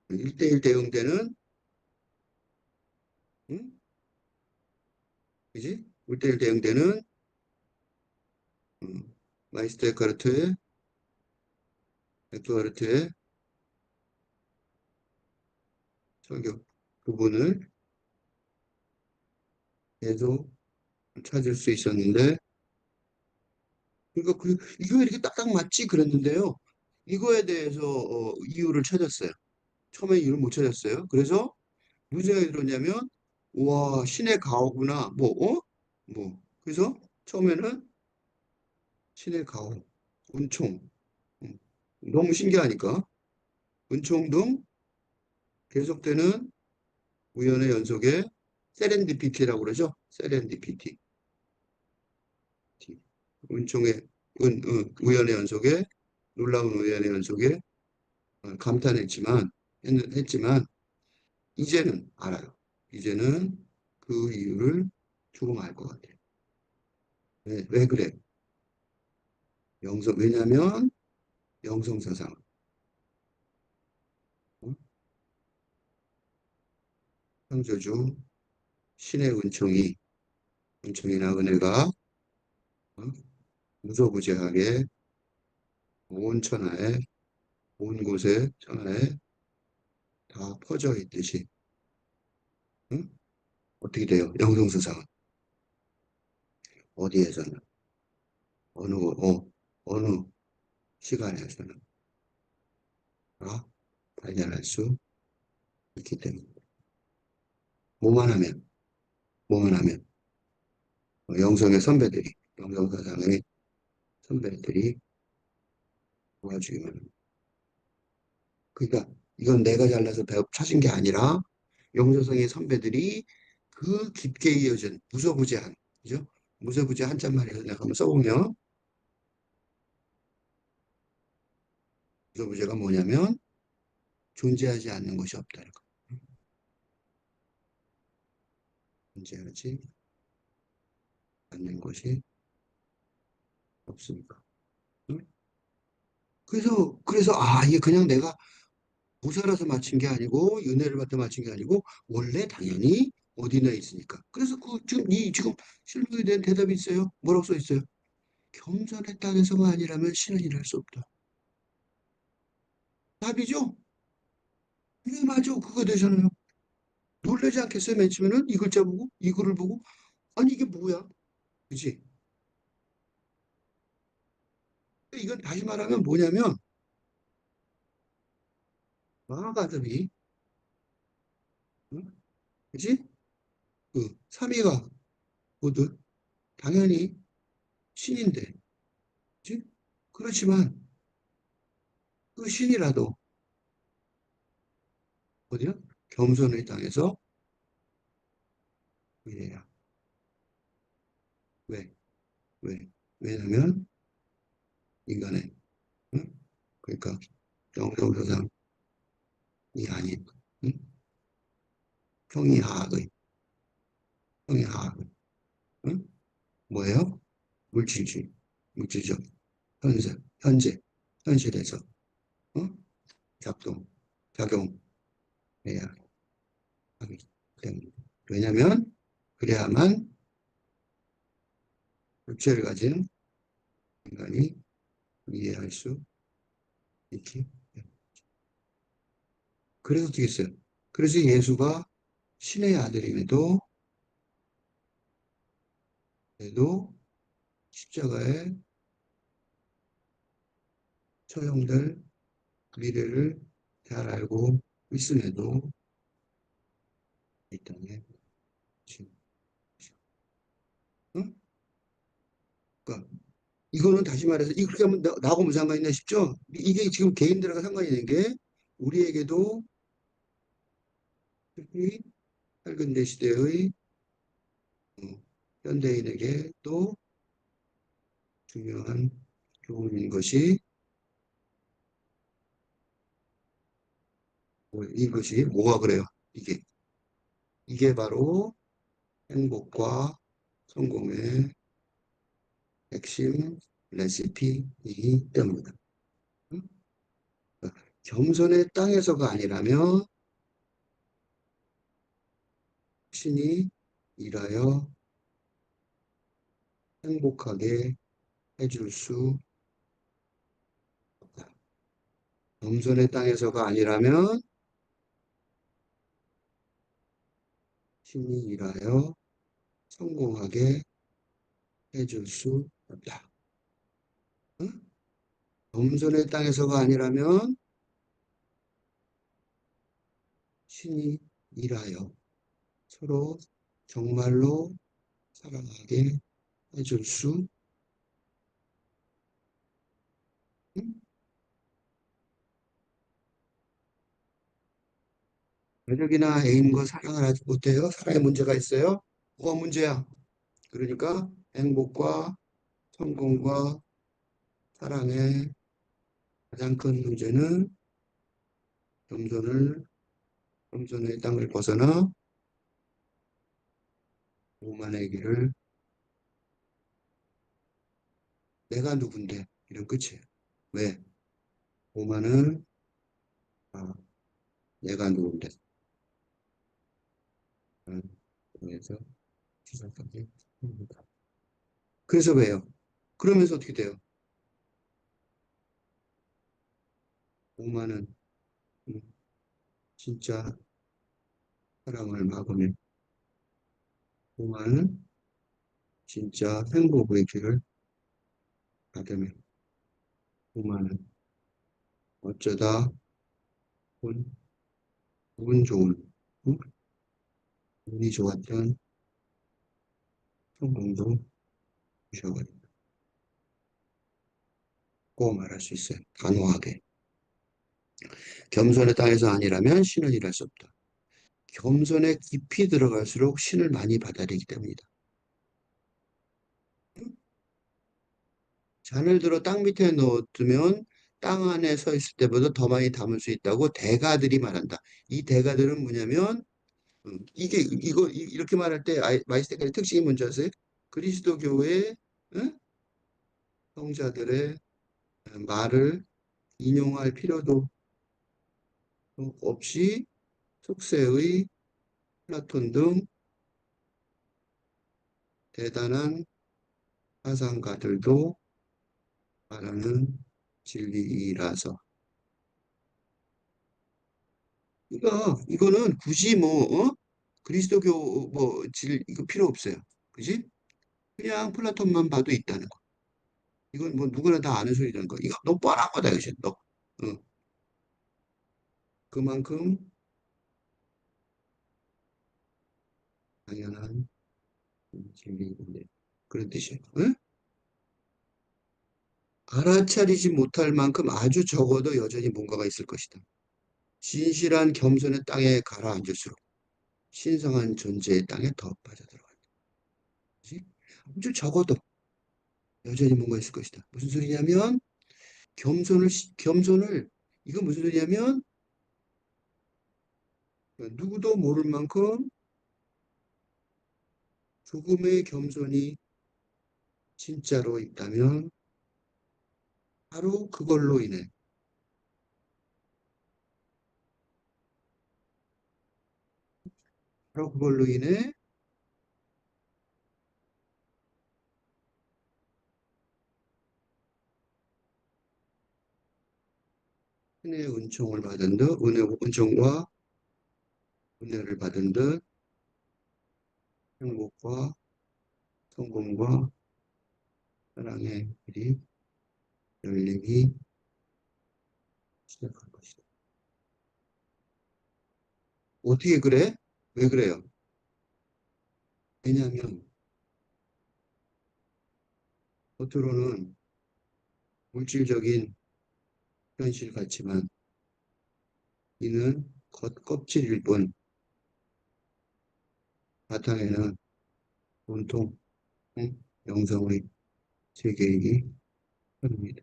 1대1 대응되는 응? 그지? 1대1 대응되는 마이스터 에크하르트의 설교 부분을 계속 찾을 수 있었는데 그러니까 이거 왜 이렇게 딱딱 맞지? 그랬는데요. 이거에 대해서 이유를 찾았어요. 처음에 이유를 못 찾았어요. 그래서 무슨 생각이 들었냐면 와 신의 가호구나 그래서 처음에는 신의 가호 은총 음, 너무 신기하니까 은총 등 계속되는 우연의 연속에 세렌디피티라고 그러죠. 세렌디피티 은총의 우연의 연속에 놀라운 우연의 연속에 감탄했지만 했지만 이제는 알아요. 이제는 그 이유를 조금 알 것 같아요. 왜 그래? 왜냐면 영성사상, 어? 창조주 신의 은총이나 은혜가 어? 무소부재하게 온 천하에, 온 곳에, 천하에 다 퍼져 있듯이, 응? 어떻게 돼요? 영성사상은 어디에서는, 어느, 어느 시간에서는 다 발견할 수 있기 때문에. 뭐만 하면, 뭐만 하면, 영성의 선배들이, 영성사상의 선배들이 도와주기만 합니다. 그러니까 이건 내가 잘나서 찾은 게 아니라 영조성의 선배들이 그 깊게 이어진 무소부재한 그죠? 무소부재 한자말이에서 내가 한번 써보면 무소부재가 뭐냐면 존재하지 않는 것이 없다는 거. 존재하지 않는 것이 없습니다. 응? 그래서 이게 그냥 내가 모자라서 맞힌 게 아니고 은혜를 받다 맞힌 게 아니고 원래 당연히 어디나 있으니까. 그래서 지금 실무에 대한 대답이 있어요. 뭐라고 써 있어요? 겸손의 땅에서가 아니라면 신은 일할 수 없다. 답이죠? 네, 맞아. 그거 되잖아요. 놀라지 않겠어요? 맨 처음에는 이 글자 보고, 이 글을 보고, 아니, 이게 뭐야? 그지? 이건 다시 말하면 뭐냐면, 마가듭이, 응? 그지? 삼위가 모두 당연히 신인데, 그지? 그렇지만 그 신이라도, 어디야? 겸손의 땅에서 이래야. 왜? 왜? 왜냐면, 인간의, 응? 그러니까, 영성사상이 아닌, 응? 평이하의, 평이하의, 응? 뭐예요? 물질주의, 물질적, 현재, 현실에서, 어? 작동, 작용해야 하기 때문에. 왜냐하면 그래야만 육체를 가진 인간이 이해할 수 있기 때문에. 그래서 어떻게 했어요? 그래서 예수가 신의 아들임에도 그래도 십자가에 처형될 미래를 잘 알고 있음에도 이 땅에 신- 응? 그러니까 이거는 다시 말해서 이렇게 하면 나하고 무슨 상관이 있나 싶죠? 이게 지금 개인들과 상관이 있는 게 우리에게도 특히 현대 시대의 현대인에게 또 중요한 교훈인 것이 이것이 뭐가 그래요? 이게 바로 행복과 성공의 핵심 레시피이기 때문이다. 응? 그러니까 겸손의 땅에서가 아니라면 신이 일하여 행복하게 해줄 수 없다. 겸손의 땅에서가 아니라면 신이 일하여 성공하게 해줄 수 없다. 응? 겸손의 땅에서가 아니라면 신이 일하여 서로 정말로 사랑하게 해줄 수, 응? 가족이나 애인과 사랑을 하지 못해요? 사랑에 문제가 있어요? 뭐가 문제야? 그러니까 행복과 성공과 사랑의 가장 큰 문제는 겸손을, 겸손의 땅을 벗어나 오만의 길을 내가 누군데? 이런 끝이에요. 왜? 오만은 아, 내가 누군데? 그래서 시작하기 힘들다. 그래서 왜요? 그러면서 어떻게 돼요? 오만은 음, 진짜 사랑을 막으면 오만은 진짜 행복의 길을 가다면 오만은 어쩌다 운, 운 좋은 응? 운이 좋았던 성공도 부셔버린다고 말할 수 있어요. 단호하게. 겸손의 땅에서 아니라면 신을 일할 수 없다. 겸손에 깊이 들어갈수록 신을 많이 받아들이기 때문이다. 잔을 들어 땅 밑에 넣어두면 땅 안에 서 있을 때보다 더 많이 담을 수 있다고 대가들이 말한다. 이 대가들은 뭐냐면 이렇게 말할 때 마이스테카의 특징이 뭔지 아세요? 그리스도교의 응? 성자들의 말을 인용할 필요도 없이 속세의 플라톤 등 대단한 사상가들도 말하는 진리이라서 이거는 굳이 그리스도교 이거 필요 없어요. 그지? 그냥 플라톤만 봐도 있다는 거. 이건 뭐 누구나 다 아는 소리라는 거. 이거 너무 뻔한 거다, 이거. 그만큼 당연한 진리인데 그런 뜻이에요. 응? 알아차리지 못할 만큼 아주 적어도 여전히 뭔가가 있을 것이다. 진실한 겸손의 땅에 가라앉을수록 신성한 존재의 땅에 더 빠져들어간다. 그치? 아주 적어도 여전히 뭔가 있을 것이다. 무슨 소리냐면 겸손을 이건 무슨 소리냐면 누구도 모를 만큼 조금의 겸손이 진짜로 있다면 바로 그걸로 인해 바로 그걸로 인해 신의 은총을 받은 듯, 은총과 은혜를 받은 듯, 행복과 성공과 사랑의 길이 열리기 시작할 것이다. 어떻게 그래? 왜 그래요? 왜냐하면 겉으로는 물질적인 현실 같지만 이는 겉껍질일 뿐 바탕에는 온통 영성의 세계이기 때문입니다.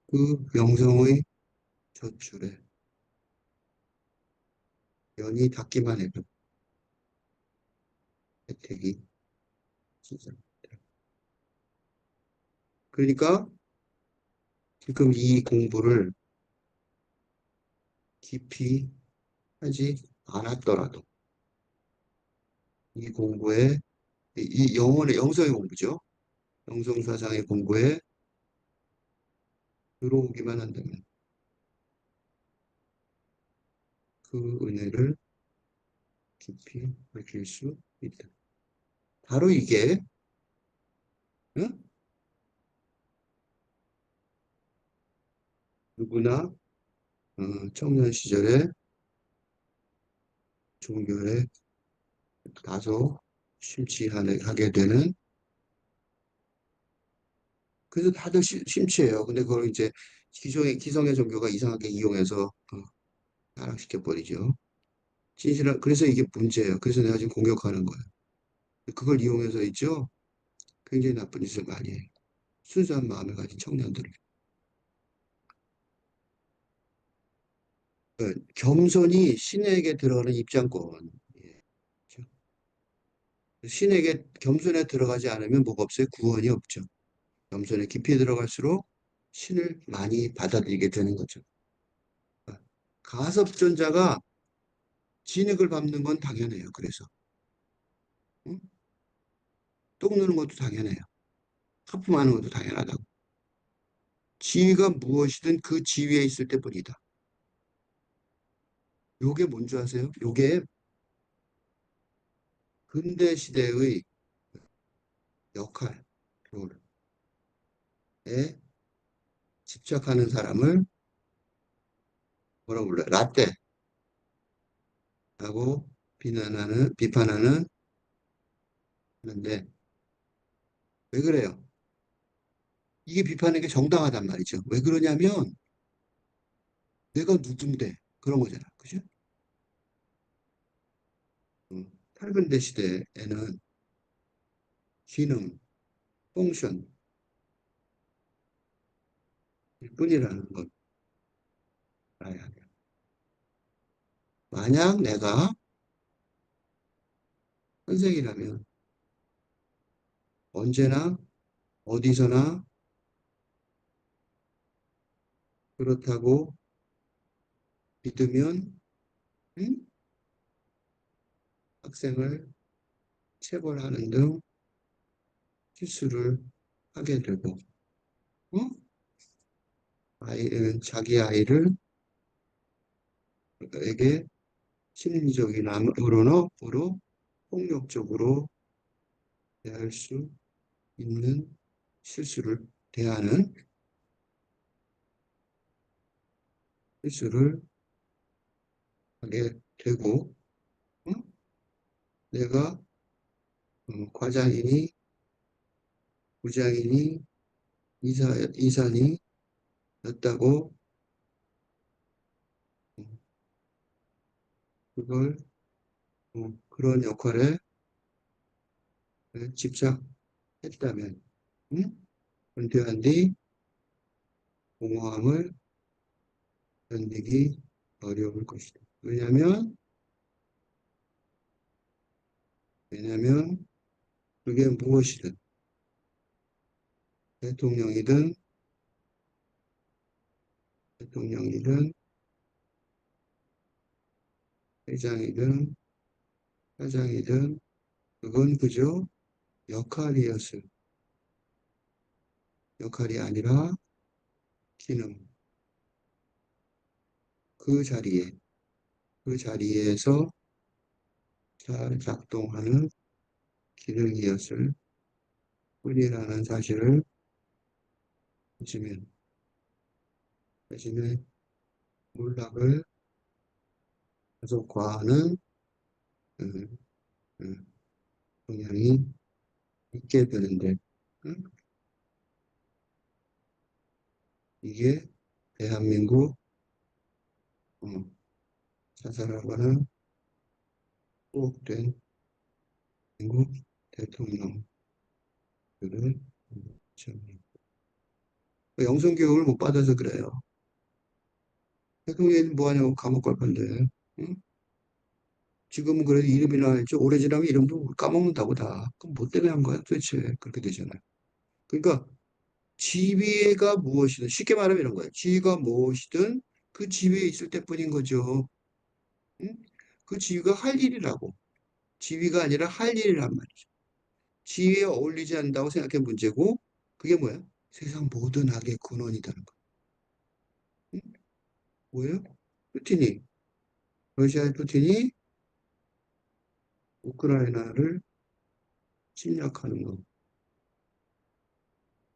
그 영성의 젖줄에 연이 닿기만 해도 혜택이 진짜. 그러니까 지금 이 공부를 깊이 하지 않았더라도 이 공부에 이 영혼의 영성의 공부죠. 영성 사상의 공부에 들어오기만 한다면 그 은혜를 깊이 느낄 수 있다. 바로 이게 응? 누구나 청년 시절에 종교에 다소 심취하게 되는 그래서 다들 심취해요. 근데 그걸 이제 기성의 종교가 이상하게 이용해서 타락시켜 버리죠. 진실한 그래서 이게 문제예요. 그래서 내가 지금 공격하는 거예요. 그걸 이용해서 있죠. 굉장히 나쁜 짓을 많이 해요. 순수한 마음을 가진 청년들을. 겸손이 신에게 들어가는 입장권. 예, 그렇죠? 신에게 겸손에 들어가지 않으면 뭐가 없어요? 구원이 없죠. 겸손에 깊이 들어갈수록 신을 많이 받아들이게 되는 거죠. 가섭존자가 진흙을 밟는 건 당연해요. 그래서 응? 똥 누는 것도 당연해요. 하품하는 것도 당연하다고. 지위가 무엇이든 그 지위에 있을 때뿐이다. 요게 뭔지 아세요? 요게 근대 시대의 역할, 롤에 집착하는 사람을 뭐라고 불러요? 라떼라고 비판하는 하는데 왜 그래요? 이게 비판하는 게 정당하단 말이죠. 왜 그러냐면 내가 누군데 그런 거잖아. 그죠? 탈근대 시대에는 기능, 펑션일 뿐이라는 걸 알아야 돼요. 만약 내가 선생이라면 언제나 어디서나 그렇다고 믿으면 응? 학생을 체벌하는 등 실수를 하게 되고 어? 자기 아이를 에게 심리적인 으로 폭력적으로 대할 수 있는 실수를 대하는 실수를 하게 되고 어? 내가 과장이니 부장이니 이사니 였다고 어, 그걸 그런 역할에 집착했다면 응? 은퇴한 뒤 공허함을 견디기 어려울 것이다. 왜냐면 그게 무엇이든 대통령이든 대통령이든 회장이든 사장이든 그건 그저 역할이었을 역할이 아니라 기능. 그 자리에 그 자리에서 잘 작동하는 기능이었을 뿐이라는 사실을 잊으면 자신의 몰락을 가속화하는 음, 음, 경향이 있게 되는데 음, 이게 대한민국 어, 자살하거나 구속된 미국 대통령들을 영성교육을 못 받아서 그래요. 대통령이 뭐하냐고 감옥 갈 건데. 응? 지금은 그래도 이름이나 알지. 오래 지나면 이름도 까먹는다고 다. 그럼 뭐 때문에 한 거야 도대체. 그렇게 되잖아요. 그러니까 지위가 무엇이든 쉽게 말하면 이런 거예요. 지위가 무엇이든 그 지위에 있을 때뿐인 거죠. 응? 그 지위가 할 일이라고. 지위가 아니라 할 일이란 말이죠. 지위에 어울리지 않는다고 생각해 문제고 그게 뭐야? 세상 모든 악의 근원이라는 거. 응? 뭐예요? 푸틴이 러시아의 푸틴이 우크라이나를 침략하는 거.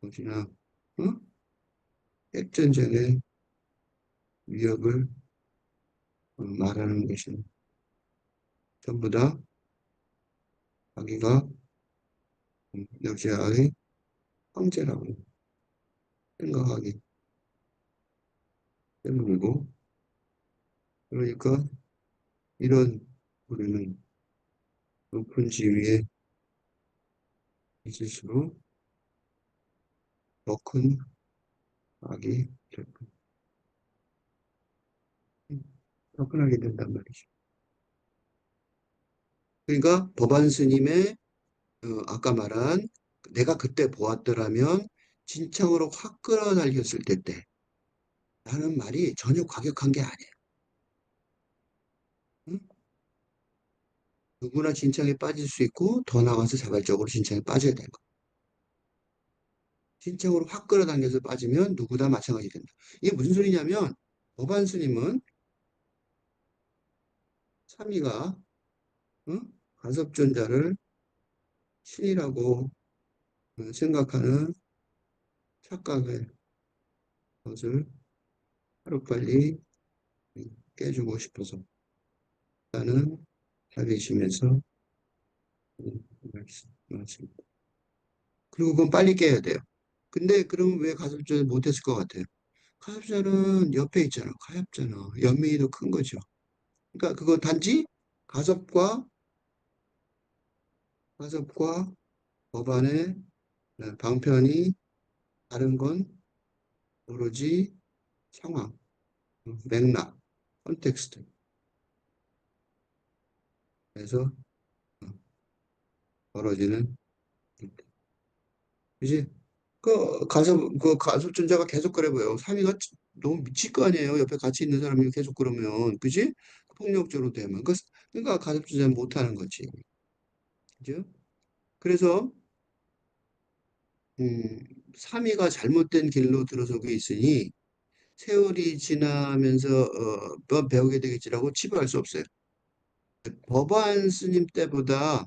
혹시나 어? 핵전쟁의 위협을 말하는 것은 전부 다 자기가 러시아의 황제라고 생각하기 때문이고 그러니까 이런 우리는 높은 지위에 있을수록 더 큰 악이 접근하게 된단 말이죠. 그러니까 법안 스님의 아까 말한 내가 그때 보았더라면 진창으로 확 끌어당겼을 때 라는 말이 전혀 과격한 게 아니에요. 응? 누구나 진창에 빠질 수 있고 더 나아가서 자발적으로 진창에 빠져야 되는 거예요. 진창으로 확 끌어당겨서 빠지면 누구나 마찬가지 된다. 이게 무슨 소리냐면 법안 스님은 참의가 가섭존자를 신이라고 생각하는 착각의 것을 하루빨리 깨주고 싶어서 라는 자비심에서 말씀입니다. 그리고 그건 빨리 깨야 돼요. 근데 그럼 왜 가섭전을 못했을 것 같아요? 가섭자는 옆에 있잖아. 가엾잖아. 연민이 더 큰 거죠. 그러니까 그거 단지 가섭과 가섭과 법안의 방편이 다른 건 오로지 상황, 맥락, 컨텍스트에서 벌어지는 이제 그 가섭전자가 계속 그래 보여. 삼위가 너무 미칠 거 아니에요. 옆에 같이 있는 사람이 계속 그러면 그지? 폭력적으로 되면 그러니까 가섭전자는 못하는 거지. 그죠? 그래서 음, 3위가 잘못된 길로 들어서고 있으니 세월이 지나면서 뭐 배우게 되겠지라고 치부할 수 없어요. 법안 스님 때보다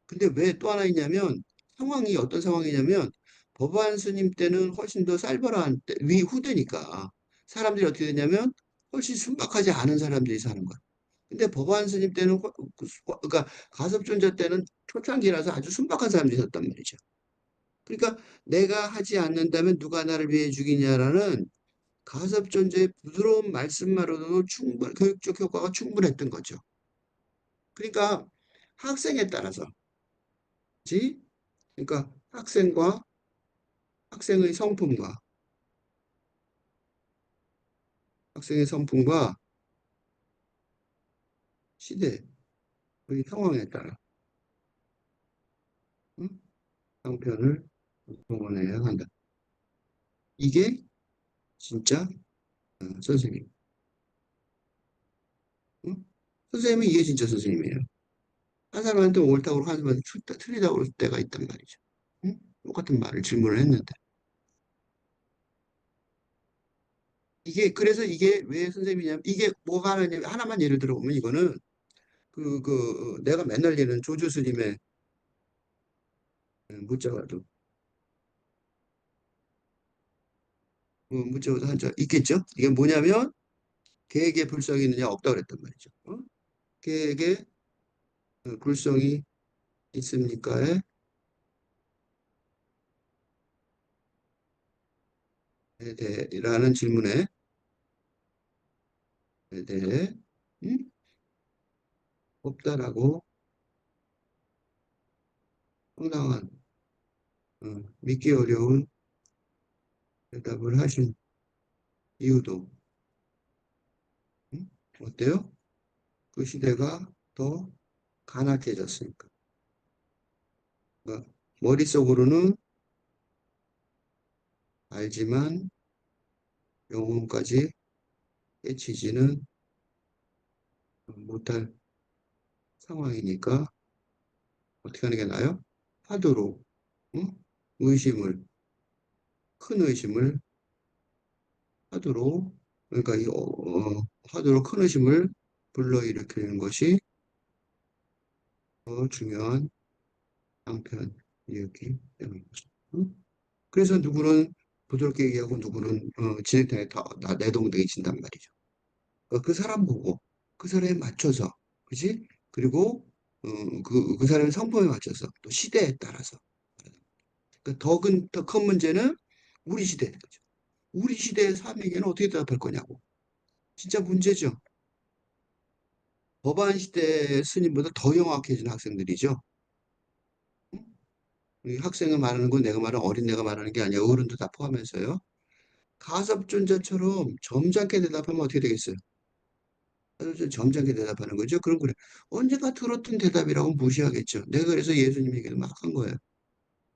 근데 왜 또 하나 있냐면 상황이 어떤 상황이냐면 법안 스님 때는 훨씬 더 쌀벌한 때, 후대니까 사람들이 어떻게 되냐면 훨씬 순박하지 않은 사람들이 사는 거야. 근데 법안 스님 때는 그러니까 가섭존자 때는 초창기라서 아주 순박한 사람들이 섰단 말이죠. 그러니까 내가 하지 않는다면 누가 나를 위해 죽이냐라는 가섭존재의 부드러운 말씀만으로도 교육적 효과가 충분했던 거죠. 그러니까 학생에 따라서, 지 그러니까 학생의 성품과 학생의 성품과 시대의 상황에 따라 응? 형편을 동원해야 한다. 이게 진짜 선생님. 응? 선생님이 이게 진짜 선생님이에요. 한 사람한테 옳다고 그러고 한 사람한테 틀리다고 그럴 때가 있단 말이죠. 응? 똑같은 말을 질문을 했는데. 그래서 이게 왜 선생님이냐면, 이게 뭐가 하나냐면, 하나만 예를 들어보면 이거는 내가 맨날 읽는 조주 스님의 문자가도, 문자가도 한자 있겠죠? 이게 뭐냐면, 계획에 불성이 있느냐, 없다 그랬단 말이죠. 계획에 불성이 있습니까에 라는 질문에 대해 음? 없다라고 황당한, 믿기 어려운 대답을 하신 이유도 음? 어때요? 그 시대가 더 간악해졌으니까. 그러니까 머릿속으로는 알지만 영혼까지 깨치지는 못할 상황이니까 어떻게 하는 게 나아요? 화두로 응? 의심을 큰 의심을 화두로 그러니까 화두로 큰 의심을 불러일으키는 것이 더 중요한 방편이었기 때문이죠. 응? 그래서 누구는 부드럽게 얘기하고 누구는 진흙탕에 다 내동댕이 친단 말이죠. 그 사람 보고 그 사람에 맞춰서 그지? 그리고 그 사람의 성품에 맞춰서 또 시대에 따라서 더 큰 문제는 우리 시대인 거죠. 우리 시대의 사명에는 어떻게 대답할 거냐고. 진짜 문제죠. 법안 시대 스님보다 더 영악해진 학생들이죠. 응? 이 학생을 말하는 건 내가 말하는 어린애가 말하는 게 아니라 어른도 다 포함해서요. 가섭존자처럼 점잖게 대답하면 어떻게 되겠어요? 아주 점잖게 대답하는 거죠. 그럼 그래. 언제가 들었던 대답이라고 무시하겠죠. 내가 그래서 예수님 얘기를 막 한 거예요.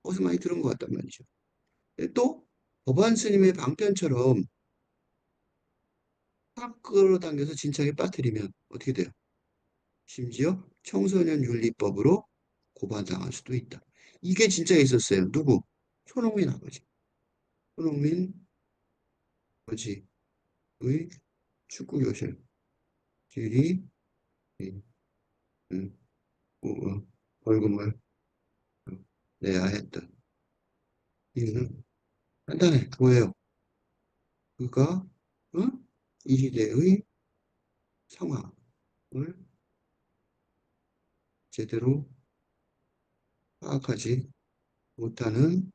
어디서 많이 들은 것 같단 말이죠. 근데 또 법안 스님의 방편처럼 딱 끌어당겨서 진창에 빠뜨리면 어떻게 돼요? 심지어 청소년 윤리법으로 고발당할 수도 있다. 이게 진짜 있었어요. 누구? 손흥민 아버지. 손흥민 아버지의 축구 교실들이 음, 벌금을 내야 했던 이유는 간단해. 뭐예요? 그가 이 시대의 상황을 제대로 파악하지 못하는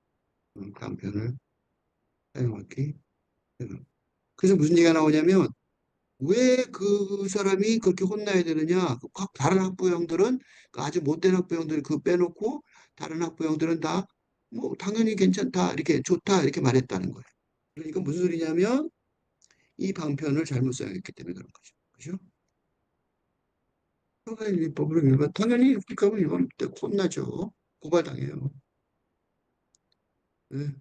강편을 사용했기 때문에. 그래서 무슨 얘기가 나오냐면 왜 그 사람이 그렇게 혼나야 되느냐? 다른 학부형들은 그 아주 못된 학부형들 그 빼놓고 다른 학부형들은 다 뭐 당연히 괜찮다 이렇게 좋다 이렇게 말했다는 거예요. 그러니까 무슨 소리냐면 이 방편을 잘못 사용했기 때문에 그런 거죠. 그죠? 형사일법으로 일반 당연히 입국하면 일반 때 혼나죠. 고발당해요. 네.